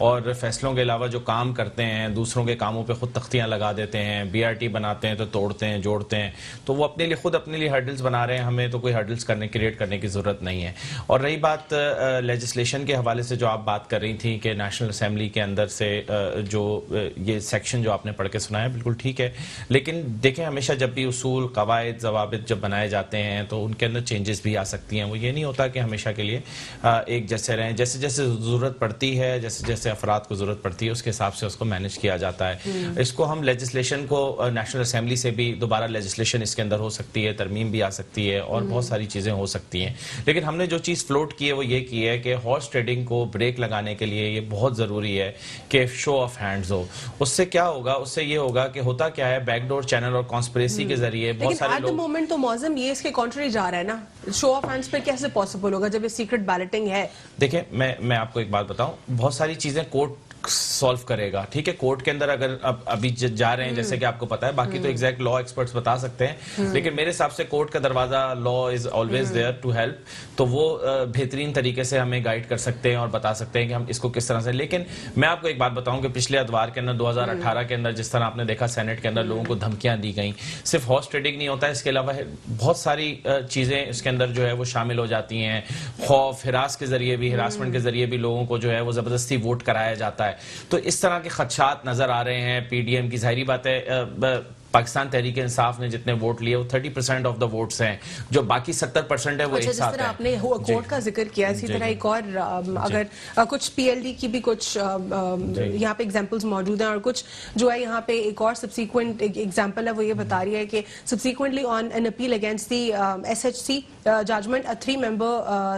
S4: और फैसलों के अलावा जो काम करते हैं, दूसरों के कामों पे खुद तख्तियां लगा देते हैं, BRT बनाते हैं तो तोड़ते हैं, जोड़ते हैं, तो वो अपने लिए हर्डल्स बना रहे हैं। हमें तो कोई हर्डल्स क्रिएट करने की ज़रूरत नहीं है। और रही बात लेजिस्लेशन के हवाले से जो आप बात कर रही थी कि नेशनल असेंबली के अंदर से जो ये सेक्शन जो आपने पढ़ के सुनाया, बिल्कुल ठीक है, लेकिन देखें हमेशा जब भी उसूल, कवायद, ज़वाबित जब बनाए जाते हैं तो उनके अंदर चेंजेस भी आ सकती हैं। वो ये नहीं होता कि हमेशा के लिए एक जैसे रहें। जैसे जैसे ज़रूरत पड़ती है, जैसे जैसे अफराद को जरूरत पड़ती है, उसके हिसाब से उसको मैनेज किया जाता है। इसको हम लेजिस्लेशन को नेशनल असेंबली से भी दोबारा लेजिस्लेशन इसके अंदर हो सकती है, तरमीम भी आ सकती है और बहुत सारी चीजें हो सकती हैं। लेकिन हमने जो चीज फ्लोट की है वो ये की है कि हॉर्स ट्रेडिंग को ब्रेक लगाने के लिए ये बहुत जरूरी है कि शो ऑफ हैंड्स हो। उससे क्या होगा? उससे ये होगा कि होता क्या है, बैकडोर चैनल और कॉन्स्पिरेसी के जरिए बहुत सारे लोग
S1: मोमेंट तो मौजम ये इसके कॉन्ट्री जा रहा है ना, शो ऑफ हैंड्स पे कैसे पॉसिबल होगा जब ये सीक्रेट बैलेटिंग है?
S4: देखिए, मैं आपको एक बात बताऊं, बहुत सारी चीजें कोर्ट सॉल्व करेगा, ठीक है। कोर्ट के अंदर अगर अभी जा रहे हैं, जैसे कि आपको पता है, बाकी तो एग्जैक्ट लॉ एक्सपर्ट्स बता सकते हैं, लेकिन मेरे हिसाब से कोर्ट का दरवाजा, law is always there to help, तो वो बेहतरीन तरीके से हमें गाइड कर सकते हैं और बता सकते हैं कि हम इसको किस तरह से। लेकिन मैं आपको एक बात बताऊं कि पिछले अदवार के अंदर 2018 के अंदर जिस तरह आपने देखा सेनेट के अंदर लोगों को धमकियां दी गई, सिर्फ हॉर्स ट्रेडिंग नहीं होता है, इसके अलावा बहुत सारी चीजें इसके अंदर जो है वो शामिल हो जाती हैं। खौफ, हिरास के जरिए भी, हिरासमेंट के जरिए भी लोगों को जो है वो जबरदस्ती वोट कराया जाता है। तो इस तरह के खदशात नजर आ रहे हैं। पीडीएम की जाहिर बात है, पाकिस्तान तहरीक इंसाफ ने जितने वोट लिए वो 30% ऑफ द वोट्स हैं, जो बाकी 70% है वो एक साथ है।
S1: आपने कोर्ट का जिक्र किया, इसी तरह एक और अगर कुछ PLD की भी कुछ यहाँ पे एग्जांपल्स मौजूद हैं, और कुछ जो है यहाँ पे एक और सब्सिक्वेंट एग्जांपल है, वो ये बता रही है कि subsequently on an appeal against the SHC judgment, a 3-member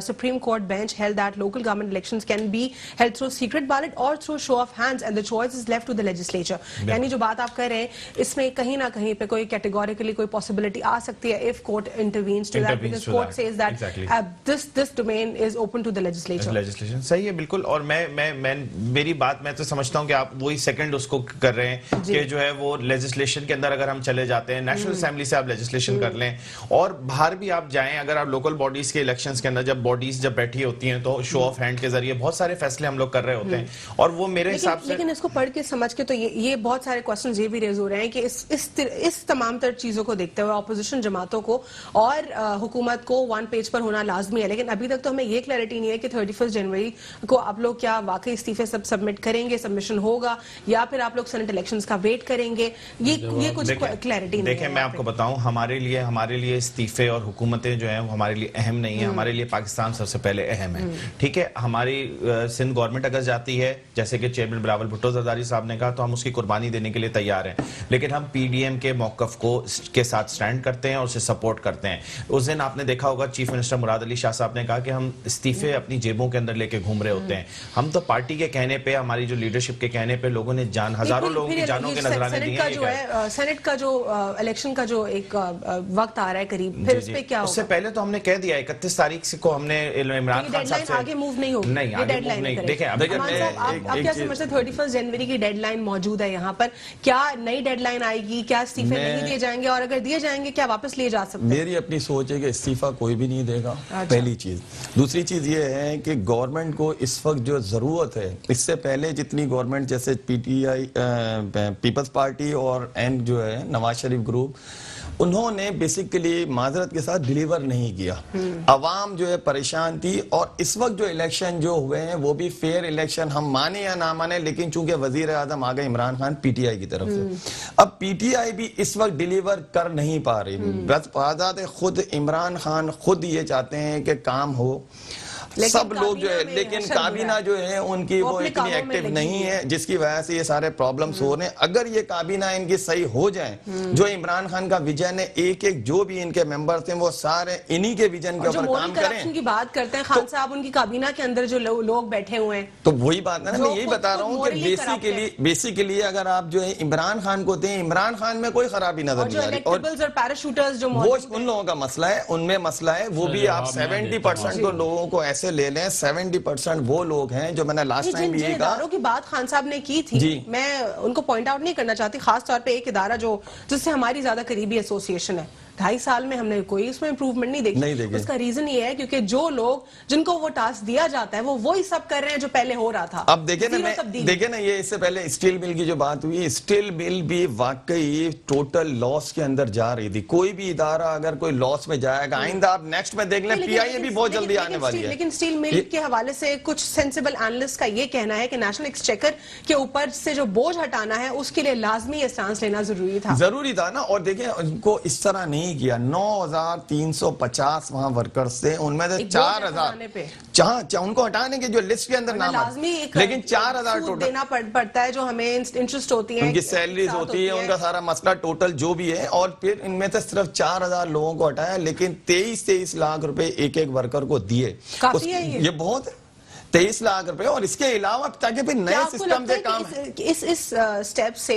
S1: Supreme Court bench held that local government elections can be held through secret ballot or through show of hands, and the choice is left to the legislature. यानी जो बात आप कर रहे हैं, इसमें कहीं ना कहीं पे कोई कैटेगोरिकली कोई पॉसिबिलिटी आ सकती है if court intervenes to that, because court says that this domain is open to the legislature.
S4: Legislation सही है, बिल्कुल। और मैं मेरी बात, मैं तो समझता हूँ कि आप वही सेकंड उसको कर रहे हैं कि जो है वो लेजिस्लेशन के अंदर अगर हम चले जाते हैं, नेशनल असेंबली से आप लेजिस्लेशन कर लें, और बाहर भी आप जाएं, अगर आप लोकल बॉडीज के इलेक्शंस के अंदर जब बॉडीज बैठी होती हैं तो शो ऑफ हैंड के जरिए बहुत सारे फैसले हम लोग कर रहे होते हैं, और वो मेरे हिसाब से,
S1: लेकिन इसको पढ़ के समझ के तो ये बहुत सारे क्वेश्चन ये भी रेज हो रहे हैं कि इस इस तमाम तर चीजों को देखते हुए ऑपोजिशन जमातों को और हुकूमत को वन पेज पर होना लाजमी है, लेकिन अभी तक तो हमें ये क्लैरिटी नहीं है कि 31 जनवरी को आप लोग क्या वाकई इस्तीफे सब सबमिट करेंगे, सबमिशन होगा, या फिर आप लोग सेनेट इलेक्शंस का वेट करेंगे। ये कुछ क्लैरिटी नहीं है।
S4: देखिए मैं आपको बताऊं, हमारे लिए इस्तीफे और हुकूमतें जो है वो हमारे लिए अहम नहीं है, हमारे लिए पाकिस्तान सबसे पहले अहम है। ठीक है, हमारी सिंध गवर्नमेंट अगर जाती है, जैसे कि चेयरमैन बिलावल भुट्टो जरदारी साहब ने कहा, तो हम उसकी कुर्बानी देने के लिए तैयार हैं, लेकिन हम पीडीएम के मौकफ को के साथ स्टैंड करते हैं और उसे सपोर्ट करते हैं। उस दिन आपने देखा होगा चीफ मिनिस्टर मुराद अली शाह साहब ने कहा कि हम इस्तीफे अपनी जेबों के अंदर लेके घूम रहे होते हैं। हम तो पार्टी के कहने पे, हमारी जो लीडरशिप के कहने पे लोगों ने हजारों लोगों की जानों के नजराने दिए हैं।
S1: सेनेट का जो इलेक्शन का जो एक वक्त आ रहा है करीब, फिर उस पे क्या होगा?
S4: उससे पहले तो हमने कह दिया 31 तारीख को हमने इमरान खान साहब से
S1: आगे मूव नहीं होगी,
S4: नहीं आगे मूव नहीं। देखिए
S1: आप क्या समझते हैं 31 जनवरी की डेडलाइन मौजूद है यहाँ पर, क्या नई डेडलाइन आएगी, क्या इस्तीफे नहीं दिए जाएंगे, और अगर दिए जाएंगे क्या वापस लिए जा सकते हैं?
S3: मेरी अपनी सोच है कि इस्तीफा कोई भी नहीं देगा, पहली चीज। दूसरी चीज ये है कि गवर्नमेंट को इस वक्त जो जरूरत है, इससे पहले जितनी गवर्नमेंट जैसे पीटीआई पीपल्स पार्टी और एंड जो है नवाज शरीफ ग्रुप, उन्होंने बेसिकली माजरत के साथ डिलीवर नहीं किया। अवाम जो है परेशान थी, और इस वक्त जो इलेक्शन जो हुए हैं वो भी फेयर इलेक्शन, हम माने या ना माने, लेकिन चूंकि वजीर आजम आ गए इमरान खान पीटीआई की तरफ से, अब पीटीआई भी इस वक्त डिलीवर कर नहीं पा रही। बस आजाद खुद इमरान खान खुद ये चाहते हैं कि काम हो, सब लोग जो है, लेकिन काबीना जो है उनकी वो इतनी एक्टिव नहीं है, जिसकी वजह से ये सारे प्रॉब्लम्स हो रहे हैं। अगर ये काबीना इनकी सही हो जाए, जो इमरान खान का विजन है, एक एक जो भी इनके मेंबर्स हैं वो सारे इन्हीं के विजन के ऊपर काम करें।
S1: की बात करते हैं खान साहब, उनकी काबीना के अंदर जो लोग बैठे हुए हैं,
S3: तो वही बात है ना, मैं यही बता रहा हूँ कि बेसिकली अगर आप जो है इमरान खान को दें, इमरान खान में कोई खराबी नजर नहीं आ रही, और
S1: पैराशूटर्स जो
S3: वो उन लोगों का मसला है, उनमें मसला है, वो भी आप 70% तो लोगों को ऐसे ले लें, 70% वो लोग हैं जो मैंने लास्ट टाइम भी कहा
S1: की बात खान साहब ने की थी, मैं उनको पॉइंट आउट नहीं करना चाहती, खास तौर पे एक इदारा जो जिससे हमारी ज्यादा करीबी एसोसिएशन है, 2.5 साल में हमने कोई उसमें इंप्रूवमेंट नहीं देखी। उसका रीजन ये है क्योंकि जो लोग जिनको वो टास्क दिया जाता है वो वही सब कर रहे हैं जो पहले हो रहा था।
S3: अब देखे ना ये इससे पहले स्टील मिल की जो बात हुई, स्टील मिल भी वाकई टोटल लॉस के अंदर जा रही थी। कोई भी इदारा अगर कोई लॉस में जाएगा, आइंदा आप नेक्स्ट में देख लें, पीआईए भी बहुत जल्दी आने वाली है।
S1: लेकिन स्टील मिल के हवाले से कुछ सेंसिबल एनालिस्ट का ये कहना है कि नेशनल एक्सचेकर के ऊपर से जो बोझ हटाना है उसके लिए लाजमी ये स्टांस लेना जरूरी था
S3: ना। और देखिए उनको इस तरह नहीं किया, 9,350 वहां वर्कर्स थे, उनमें से 4,000 उनको हटाने के जो लिस्ट के अंदर नाम, लेकिन 4,000 टोटल
S1: देना पड़ता है, जो हमें इंटरेस्ट होती है,
S3: उनकी सैलरीज होती है, उनका सारा मसला टोटल जो भी है, और फिर इनमें से सिर्फ 4,000 लोगों को हटाया, लेकिन 23 लाख रुपए एक एक वर्कर को दिए।
S1: काफी है
S3: ये बहुत 23 लाख रुपए, और इसके अलावा ताकि फिर नए सिस्टम से काम,
S1: इस स्टेप से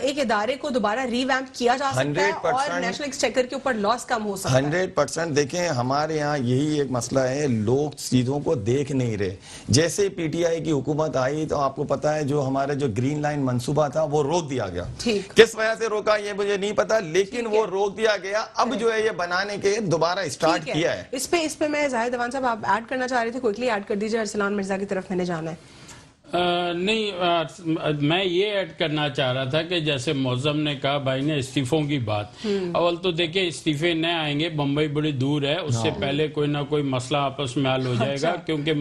S1: एक इदारे को दोबारा रिवैम्प किया जा सकता है और नेशनल एक्सचेकर के ऊपर लॉस कम हो सकता है।
S3: 100% देखें, हमारे यहाँ यही एक मसला है, लोग चीजों को देख नहीं रहे। जैसे पीटीआई की हुकूमत आई तो आपको पता है जो हमारे जो ग्रीन लाइन मंसूबा था वो रोक दिया गया। किस वजह से रोका ये मुझे नहीं पता, लेकिन वो रोक दिया गया। अब जो है ये बनाने के दोबारा स्टार्ट किया है।
S1: इस पे मैं जाहिद अवान साहब आप ऐड करना चाह रहे थे, क्विकली ऐड कर दीजिए, अरसलान मिर्जा की तरफ मैंने जाना है।
S2: नहीं, मैं ये ऐड करना चाह रहा था कि जैसे मौजम ने कहा भाई ने इस्तीफों की बात, अव्वल तो देखिए इस्तीफे न आएंगे, बम्बई बड़ी दूर है, उससे पहले कोई ना कोई मसला आपस में हल हो जाएगा। क्योंकि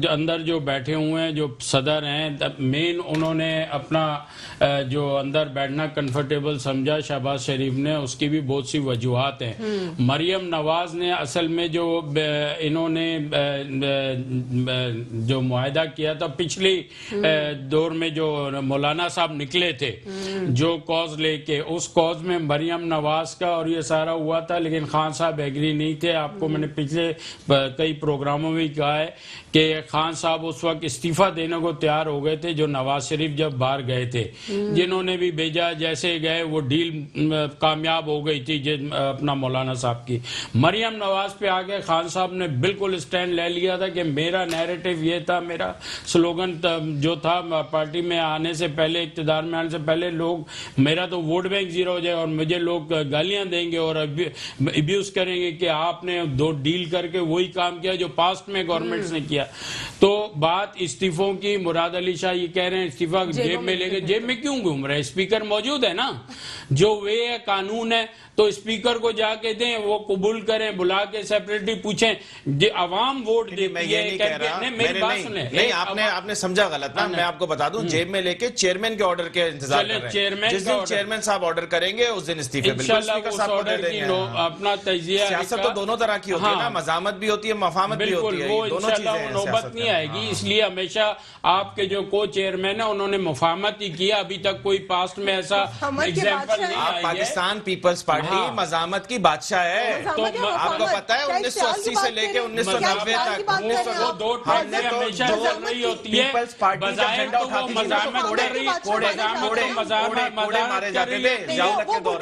S2: अंदर जो बैठे हुए हैं, जो सदर हैं, मेन उन्होंने अपना जो अंदर बैठना कंफर्टेबल समझा शहबाज शरीफ ने, उसकी भी बहुत सी वजूहात हैं। मरियम नवाज ने असल में जो इन्होंने जो मुआहदा किया था पिछली दौर में, जो मौलाना साहब निकले थे जो कॉज लेके, उस कॉज में मरियम नवाज का और ये सारा हुआ था, लेकिन खान साहब एग्री नहीं थे। आपको मैंने पिछले कई प्रोग्रामों में कहा है कि खान साहब उस वक्त इस्तीफा देने को तैयार हो गए थे जो नवाज शरीफ जब बाहर गए थे, जिन्होंने भी भेजा, जैसे गए वो डील कामयाब हो गई थी अपना मौलाना साहब की। मरियम नवाज पे आगे खान साहब ने बिल्कुल स्टैंड ले लिया था कि मेरा नैरेटिव ये था, मेरा स्लोगन स्लोगन जो था पार्टी में आने से पहले, इक़्तिदार में आने से पहले, लोग मेरा तो वोट बैंक जीरो हो जाए और मुझे लोग गालियां देंगे और अब्यूज करेंगे कि आपने दो डील करके वही काम किया जो पास्ट में गवर्नमेंट्स ने किया। तो बात इस्तीफों की, मुराद अली शाह ये कह रहे हैं इस्तीफा जेब में लेके, जेब में क्यों घूम रहे हैं? स्पीकर मौजूद है ना, जो वे है कानून है, तो स्पीकर को जाके दें, वो कबूल करें, बुला के सेपरेटली पूछें। अवाम वोट देती है।
S4: मेरी बात सुने। नहीं, आपने समझा गलत ना। मैं आपको बता दूं, जेब में लेके चेयरमैन के ऑर्डर के इंतजार कर रहे हैं। जिस दिन चेयरमैन साहब ऑर्डर करेंगे उस दिन इस्तीफे
S2: अपना तजिया।
S4: सियासत तो दोनों तरह की होती है ना, मजामत भी होती है, मफामत भी होती है, दोनों चीजें
S2: नौबत नहीं आएगी। इसलिए हमेशा आपके जो को चेयरमैन है उन्होंने मुफाहमत ही किया, अभी तक कोई पास्ट में ऐसा एग्जाम्पल नहीं आई है।
S4: पाकिस्तान पीपल्स पार्टी मजामत की बादशाह है, तो आपको पता है 1980 से लेके 1990 तक
S2: वो दो टर्म में हमेशा चल रही होती है।
S4: पीपल्स पार्टी जब झंडा उठाती थी कोड़े मारे जाते थे जियाउल हक के दौर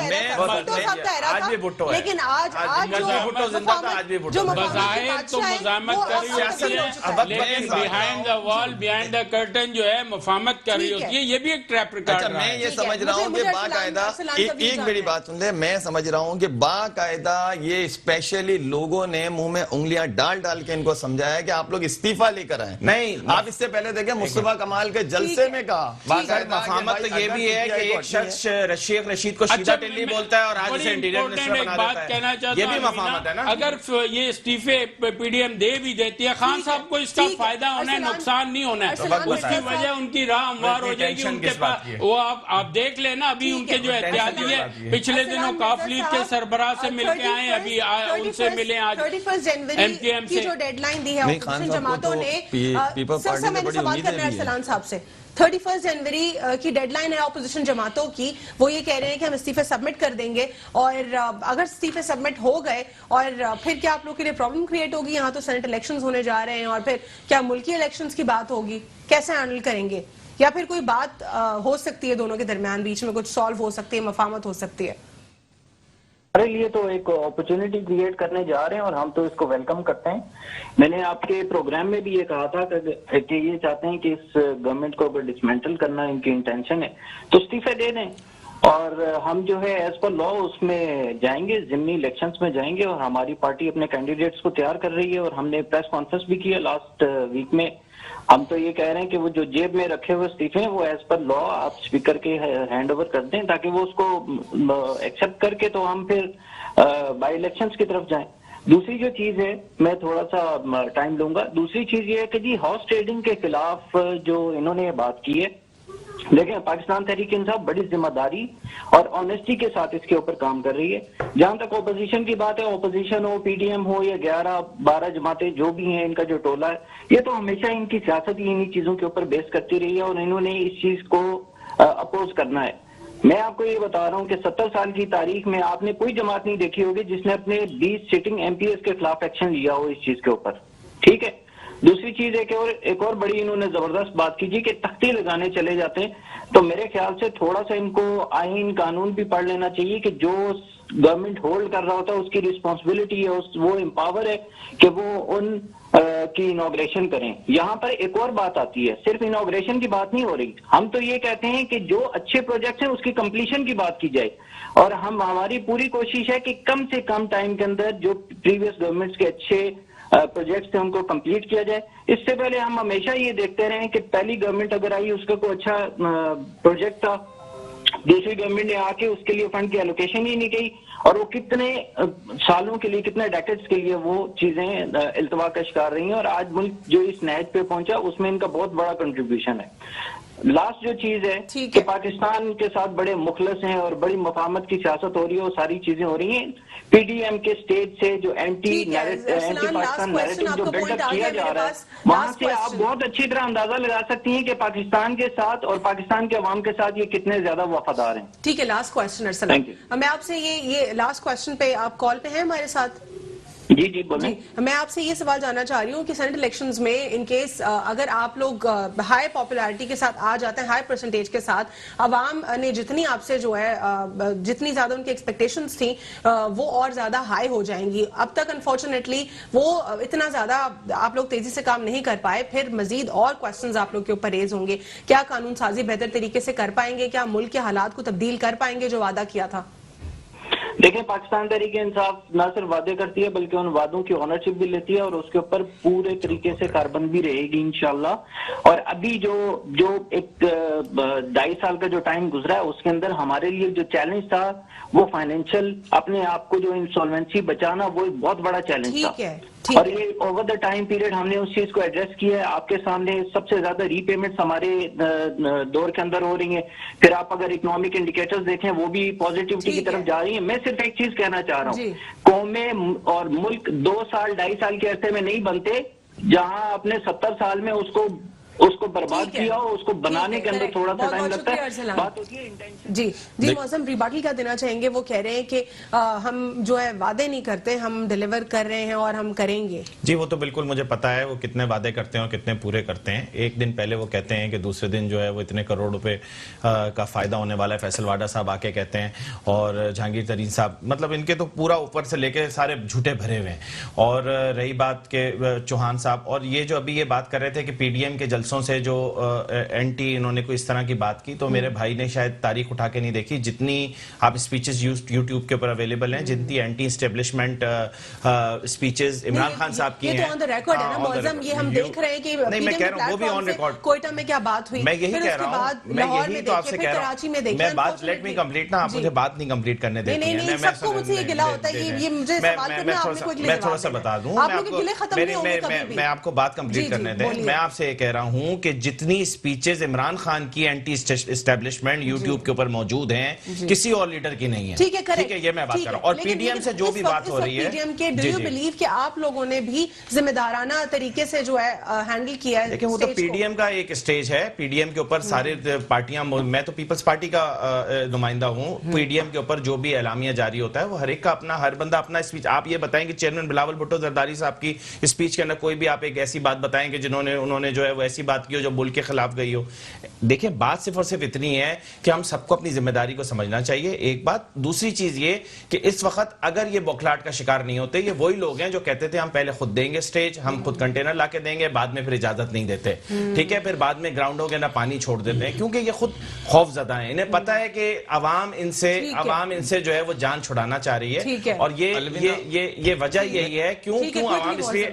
S4: में। आज भी भुट्टो है,
S1: लेकिन आज
S4: भुट्टो जिंदा था, आज भी भुट्टो।
S2: बज़ाहिर तो मुज़ाहमत कर रही होती है, लेकिन behind the wall, behind the curtain जो है मुफाहमत कर रही होती है। ये भी एक ट्रैप रिकॉर्ड है।
S3: मैं ये समझ रहा हूँ कि बाकायदा, एक मेरी बात सुन ले, मैं समझ रहा हूँ कि बाकायदा ये स्पेशली लोगों ने मुंह में उंगलियां डाल डाल के इनको समझाया कि आप लोग इस्तीफा लेकर आए।
S4: नहीं,
S3: आप इससे पहले देखें मुस्तफा कमाल के जलसे में कहा
S4: मफाहमत तो ये भी है कि एक शख्स शेख रशीद को शीदा टिल्ली बोलता है और आज उसे इंटीरियर मिनिस्टर बना देता है। ये भी मफाहमत है ना।
S2: अगर ये इस्तीफे पीडीएम दे भी देती है, खान साहब को इसका फायदा होना है, नुकसान नहीं होना है। उसकी वजह उनकी राह हमवार हो जाएगी उनके पास। वो आप देख लेना, अभी उनके जो एहतियाती है, पिछले दिनों काफ लीग के सरबराह से मिलके आए, अभी उनसे मिले आज
S1: 31 जनवरी की जो डेडलाइन दी है ऑपोजिशन जमातों ने, सवाल करना है अरसलान साहब से। 31 जनवरी की डेडलाइन है ऑपोजिशन जमातों की, वो ये कह रहे हैं कि हम इस्तीफे सबमिट कर देंगे, और अगर इस्तीफे सबमिट हो गए और फिर क्या आप लोग के लिए प्रॉब्लम क्रिएट होगी? यहाँ तो सेनेट इलेक्शंस होने जा रहे हैं और फिर क्या मुल्की इलेक्शंस की बात होगी? कैसे हैंडल करेंगे? या फिर कोई बात हो सकती है दोनों के दरमियान, बीच में कुछ सॉल्व हो सकती है, मफाहमत हो सकती है?
S5: हमारे लिए तो एक अपॉर्चुनिटी क्रिएट करने जा रहे हैं और हम तो इसको वेलकम करते हैं। मैंने आपके प्रोग्राम में भी ये कहा था कि ये चाहते हैं कि इस गवर्नमेंट को अगर डिसमेंटल करना इनकी इंटेंशन है तो इस्तीफे दे दें, और हम जो है एज पर लॉ उसमें जाएंगे, जिमनी इलेक्शंस में जाएंगे, और हमारी पार्टी अपने कैंडिडेट्स को तैयार कर रही है। और हमने प्रेस कॉन्फ्रेंस भी किया लास्ट वीक में। हम तो ये कह रहे हैं कि वो जो जेब में रखे हुए इस्तीफे हैं वो एज पर लॉ आप स्पीकर के हैंड ओवर कर दें, ताकि वो उसको एक्सेप्ट करके तो हम फिर बाई इलेक्शंस की तरफ जाएं। दूसरी जो चीज है, मैं थोड़ा सा टाइम लूंगा, दूसरी चीज ये है कि जी हॉर्स ट्रेडिंग के खिलाफ जो इन्होंने बात की है, देखिए पाकिस्तान तहरीक इंसाफ बड़ी जिम्मेदारी और ऑनेस्टी के साथ इसके ऊपर काम कर रही है। जहां तक ओपोजिशन की बात है, ओपोजिशन हो, पीडीएम हो या 11-12 जमातें जो भी हैं, इनका जो टोला है, ये तो हमेशा इनकी सियासत ही इन्हीं चीजों के ऊपर बेस करती रही है और इन्होंने इस चीज को अपोज करना है। मैं आपको ये बता रहा हूँ कि 70 साल की तारीख में आपने कोई जमात नहीं देखी होगी जिसने अपने 20 सिटिंग एमपीएस के खिलाफ एक्शन लिया हो इस चीज के ऊपर, ठीक है। दूसरी चीज है कि एक और बड़ी इन्होंने जबरदस्त बात की जी कि तख्ती लगाने चले जाते हैं, तो मेरे ख्याल से थोड़ा सा इनको आईन कानून भी पढ़ लेना चाहिए कि जो गवर्नमेंट होल्ड कर रहा होता है उसकी रिस्पॉन्सिबिलिटी है, वो एम्पावर है कि वो उन की इनॉग्रेशन करें। यहाँ पर एक और बात आती है, सिर्फ इनॉग्रेशन की बात नहीं हो रही, हम तो ये कहते हैं कि जो अच्छे प्रोजेक्ट्स हैं उसकी कंप्लीशन की बात की जाए, और हमारी पूरी कोशिश है कि कम से कम टाइम के अंदर जो प्रीवियस गवर्नमेंट्स के अच्छे प्रोजेक्ट्स थे उनको कंप्लीट किया जाए। इससे पहले हम हमेशा ये देखते रहे कि पहली गवर्नमेंट अगर आई उसका कोई अच्छा प्रोजेक्ट था, दूसरी गवर्नमेंट ने आके उसके लिए फंड की एलोकेशन ही नहीं की, और वो कितने सालों के लिए, कितने डेकेड्स के लिए वो चीजें इल्तवा का शिकार रही हैं, और आज मुल्क जो इस नहज पे पहुंचा उसमें इनका बहुत बड़ा कंट्रीब्यूशन है। लास्ट जो चीज है कि पाकिस्तान के साथ बड़े मुखलस हैं और बड़ी मफाहमत की सियासत हो रही है, और सारी चीजें हो रही हैं पीडीएम के स्टेज से, जो एंटी पाकिस्तान नैरेटिव जो बिल्डअप किया जा रहा है, वहां से आप बहुत अच्छी तरह अंदाजा लगा सकती हैं कि पाकिस्तान के साथ और पाकिस्तान के अवाम के साथ ये कितने ज्यादा वफादार हैं।
S1: ठीक है, लास्ट क्वेश्चन अरसलान, मैं आपसे ये लास्ट क्वेश्चन पे, आप कॉल पे हैं हमारे साथ?
S5: जी जी बोलें।
S1: जी, मैं आपसे ये सवाल जानना चाह रही हूँ कि सेनेट इलेक्शंस में इन केस अगर आप लोग हाई पॉपुलैरिटी के साथ आ जाते हैं, हाई परसेंटेज के साथ, अवाम ने जितनी आपसे जो है जितनी ज्यादा उनकी एक्सपेक्टेशंस थी वो और ज्यादा हाई हो जाएंगी। अब तक अनफॉर्चुनेटली वो इतना ज्यादा आप लोग तेजी से काम नहीं कर पाए, फिर मजीद और क्वेश्चंस आप लोग के ऊपर रेज होंगे। क्या कानून साजी बेहतर तरीके से कर पाएंगे? क्या मुल्क के हालात को तब्दील कर पाएंगे जो वादा किया था?
S5: देखिए, पाकिस्तान तहरीक इंसाफ ना सिर्फ वादे करती है बल्कि उन वादों की ऑनरशिप भी लेती है और उसके ऊपर पूरे तरीके से कार्बन भी रहेगी इंशाल्लाह। और अभी जो एक 2.5 साल का जो टाइम गुजरा है उसके अंदर हमारे लिए जो चैलेंज था वो फाइनेंशियल अपने आप को जो इंसॉल्वेंसी बचाना, वो एक बहुत बड़ा चैलेंज था। और ये ओवर द टाइम पीरियड हमने उस चीज को एड्रेस किया है। आपके सामने सबसे ज्यादा रीपेमेंट्स हमारे दौर के अंदर हो रही हैं। फिर आप अगर इकोनॉमिक इंडिकेटर्स देखें वो भी पॉजिटिविटी की तरफ जा रही है। मैं सिर्फ एक चीज कहना चाह रहा हूँ, कौमें और मुल्क 2 साल 2.5 साल के अरसे में नहीं बनते। जहां आपने 70 साल में उसको बर्बाद किया हो, उसको बनाने के अंदर थोड़ा सा टाइम लगता है। बात होती है इंटेंशन।
S1: जी मौसम रिबाटल क्या देना चाहेंगे? वो कह रहे हैं कि हम जो है वादे नहीं करते, हम डिलीवर कर रहे हैं और हम करेंगे।
S4: जी, वो तो बिल्कुल मुझे पता है वो कितने वादे करते हैं और कितने पूरे करते हैं। एक दिन पहले वो कहते हैं कि दूसरे दिन जो है वो इतने करोड़ रुपए का फायदा होने वाला है। फैसल वाडा साहब आके कहते हैं, और जहांगीर तरीन साहब, मतलब इनके तो पूरा ऊपर से लेके सारे झूठे भरे हुए हैं। और रही बात के चौहान साहब, और ये जो अभी ये बात कर रहे थे कि पीडीएम के जलसों से जो एंटी इन्होंने कोई इस तरह की बात की, तो मेरे भाई ने शायद तारीख उठा के नहीं देखी। जितनी आप स्पीचेस यूट्यूब के ऊपर अवेलेबल हैं, जितनी anti establishment speeches Imran Khan साहब की हैं,
S1: ये तो ऑन द रिकॉर्ड है ना मौजम, ये हम देख रहे हैं कि
S4: नहीं, मैं कह रहा हूं वो भी ऑन रिकॉर्ड।
S1: कोयटा में क्या बात हुई,
S4: मैं यही कह रहा हूं, मैं यही तो आपसे कह रहा हूं। मैं बात, लेट मी कंप्लीट ना, आप मुझे बात नहीं कंप्लीट करने देती हैं।
S1: नहीं, सबको मुझसे ये गिला होता है, ये मुझे सवाल करना, आपने कोई
S4: मैं थोड़ा सा बता दूं, मैं आपको बात कंप्लीट करने दें। मैं आपसे ये कह रहा हूं कि जितनी स्पीचेस इमरान खान की एंटी एस्टेब्लिशमेंट यूट्यूब के ऊपर मौजूद हैं, किसी और लीडर की नहीं है। ठीक है, ये मैं बात कर रहा हूं। और पीडीएम से जो भी बात हो रही है,
S1: पीडीएम के, डू यू बिलीव कि आप लोगों ने भी जिम्मेदाराना तरीके से जो है हैंडल किया है?
S4: देखिए, वो तो पीडीएम का एक स्टेज है। पीडीएम के ऊपर सारे पार्टियां, मैं तो पीपल्स पार्टी का नुमाइंदा हूं। पीडीएम के ऊपर जो भी एलामिया जारी होता है वो हर एक का अपना, हर बंदा अपना स्पीच। आप ये बताएं कि चेयरमैन बिलावल भुट्टो जरदारी साहब की स्पीच के अंदर कोई भी आप एक ऐसी बात बताएं कि उन्होंने जो है वो ऐसी बात की हो जो मुल्क के खिलाफ गई हो। देखिए, बात सिर्फ और सिर्फ इतनी है कि हम सबको अपनी जिम्मेदारी को समझना चाहिए, एक बात। दूसरी चीज ये कि इस वक्त अगर ये बौखलाहट का शिकार नहीं होते, ये वही लोग हैं जो कहते थे हम पहले खुद देंगे स्टेज, हम खुद कंटेनर लाके देंगे, बाद में फिर इजाजत नहीं देते, ठीक है, फिर बाद में ग्राउंडों के ना पानी छोड़ देते हैं, क्योंकि ये खुद खौफजदा है। इन्हें पता है कि अवाम इनसे जो है वो जान छुड़ाना चाह रही है। और ये वजह यही है क्यों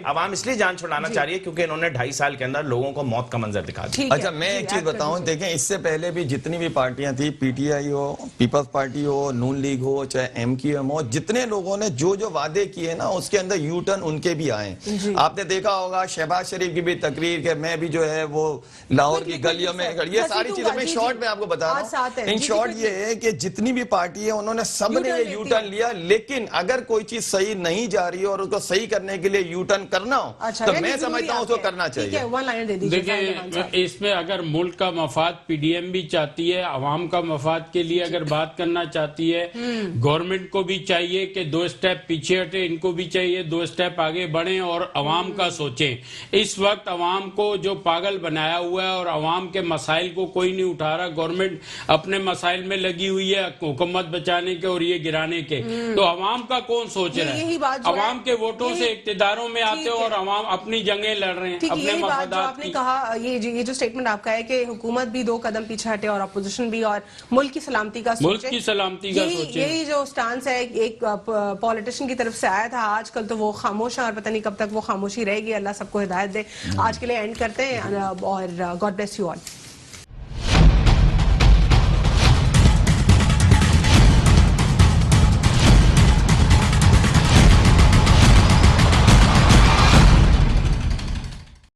S4: अवाम इसलिए जान छुड़ाना चाह रही है क्योंकि इन्होंने 2.5 साल के अंदर लोगों को मौत का मंजर दिखा दिया।
S3: अच्छा, मैं एक चीज बताऊं, देखें, इससे पहले भी जितनी भी पार्टियां थी, पीटीआई हो, पीपल्स पार्टी हो, नून लीग हो, चाहे एमक्यूएम हो, जितने लोगों ने जो वादे किए ना, उसके अंदर यू टर्न उनके भी आए। आपने देखा होगा शहबाज शरीफ की भी तकरीर के, मैं भी जो है वो लाहौर की गलियों में, ये सारी चीजें मैं शॉर्ट में आपको बता रहा हूँ। इन शॉर्ट ये है कि जितनी भी पार्टी है उन्होंने सबने ये यू टर्न लिया। लेकिन अगर कोई चीज सही नहीं जा रही है और उसको सही करने के लिए यू टर्न करना हो, तो मैं समझता हूँ उसको करना चाहिए।
S2: देखिए, इसमें अगर मुल्क का मफाद पीडीएम भी चाहती है, अवाम का मफाद के लिए अगर बात करना चाहती है, गवर्नमेंट को भी चाहिए कि 2 स्टेप पीछे हटे, इनको भी चाहिए 2 स्टेप आगे बढ़ें और अवाम का सोचें। इस वक्त अवाम को जो पागल बनाया हुआ है और अवाम के मसाइल को कोई नहीं उठा रहा। गवर्नमेंट अपने मसाइल में लगी हुई है, हुकूमत बचाने के और ये गिराने के, तो अवाम का कौन सोच रहा है? अवाम के वोटों से इक्तिदारों में आते और अवाम अपनी जंगें लड़ रहे हैं अपने मफादात की।
S1: कहा ये जो स्टेटमेंट आपका है कि हुकूमत भी 2 कदम पीछे हटे और अपोजिशन भी, और मुल्क की सलामती का सोचे,
S2: मुल्क की सलामती का सोचे,
S1: यही जो स्टांस है एक पॉलिटिशियन की तरफ से आया था। आजकल तो वो खामोश है और पता नहीं कब तक वो खामोशी रहेगी। अल्लाह सबको हिदायत दे। आज के लिए एंड करते हैं और गॉड ब्लेस यू ऑल।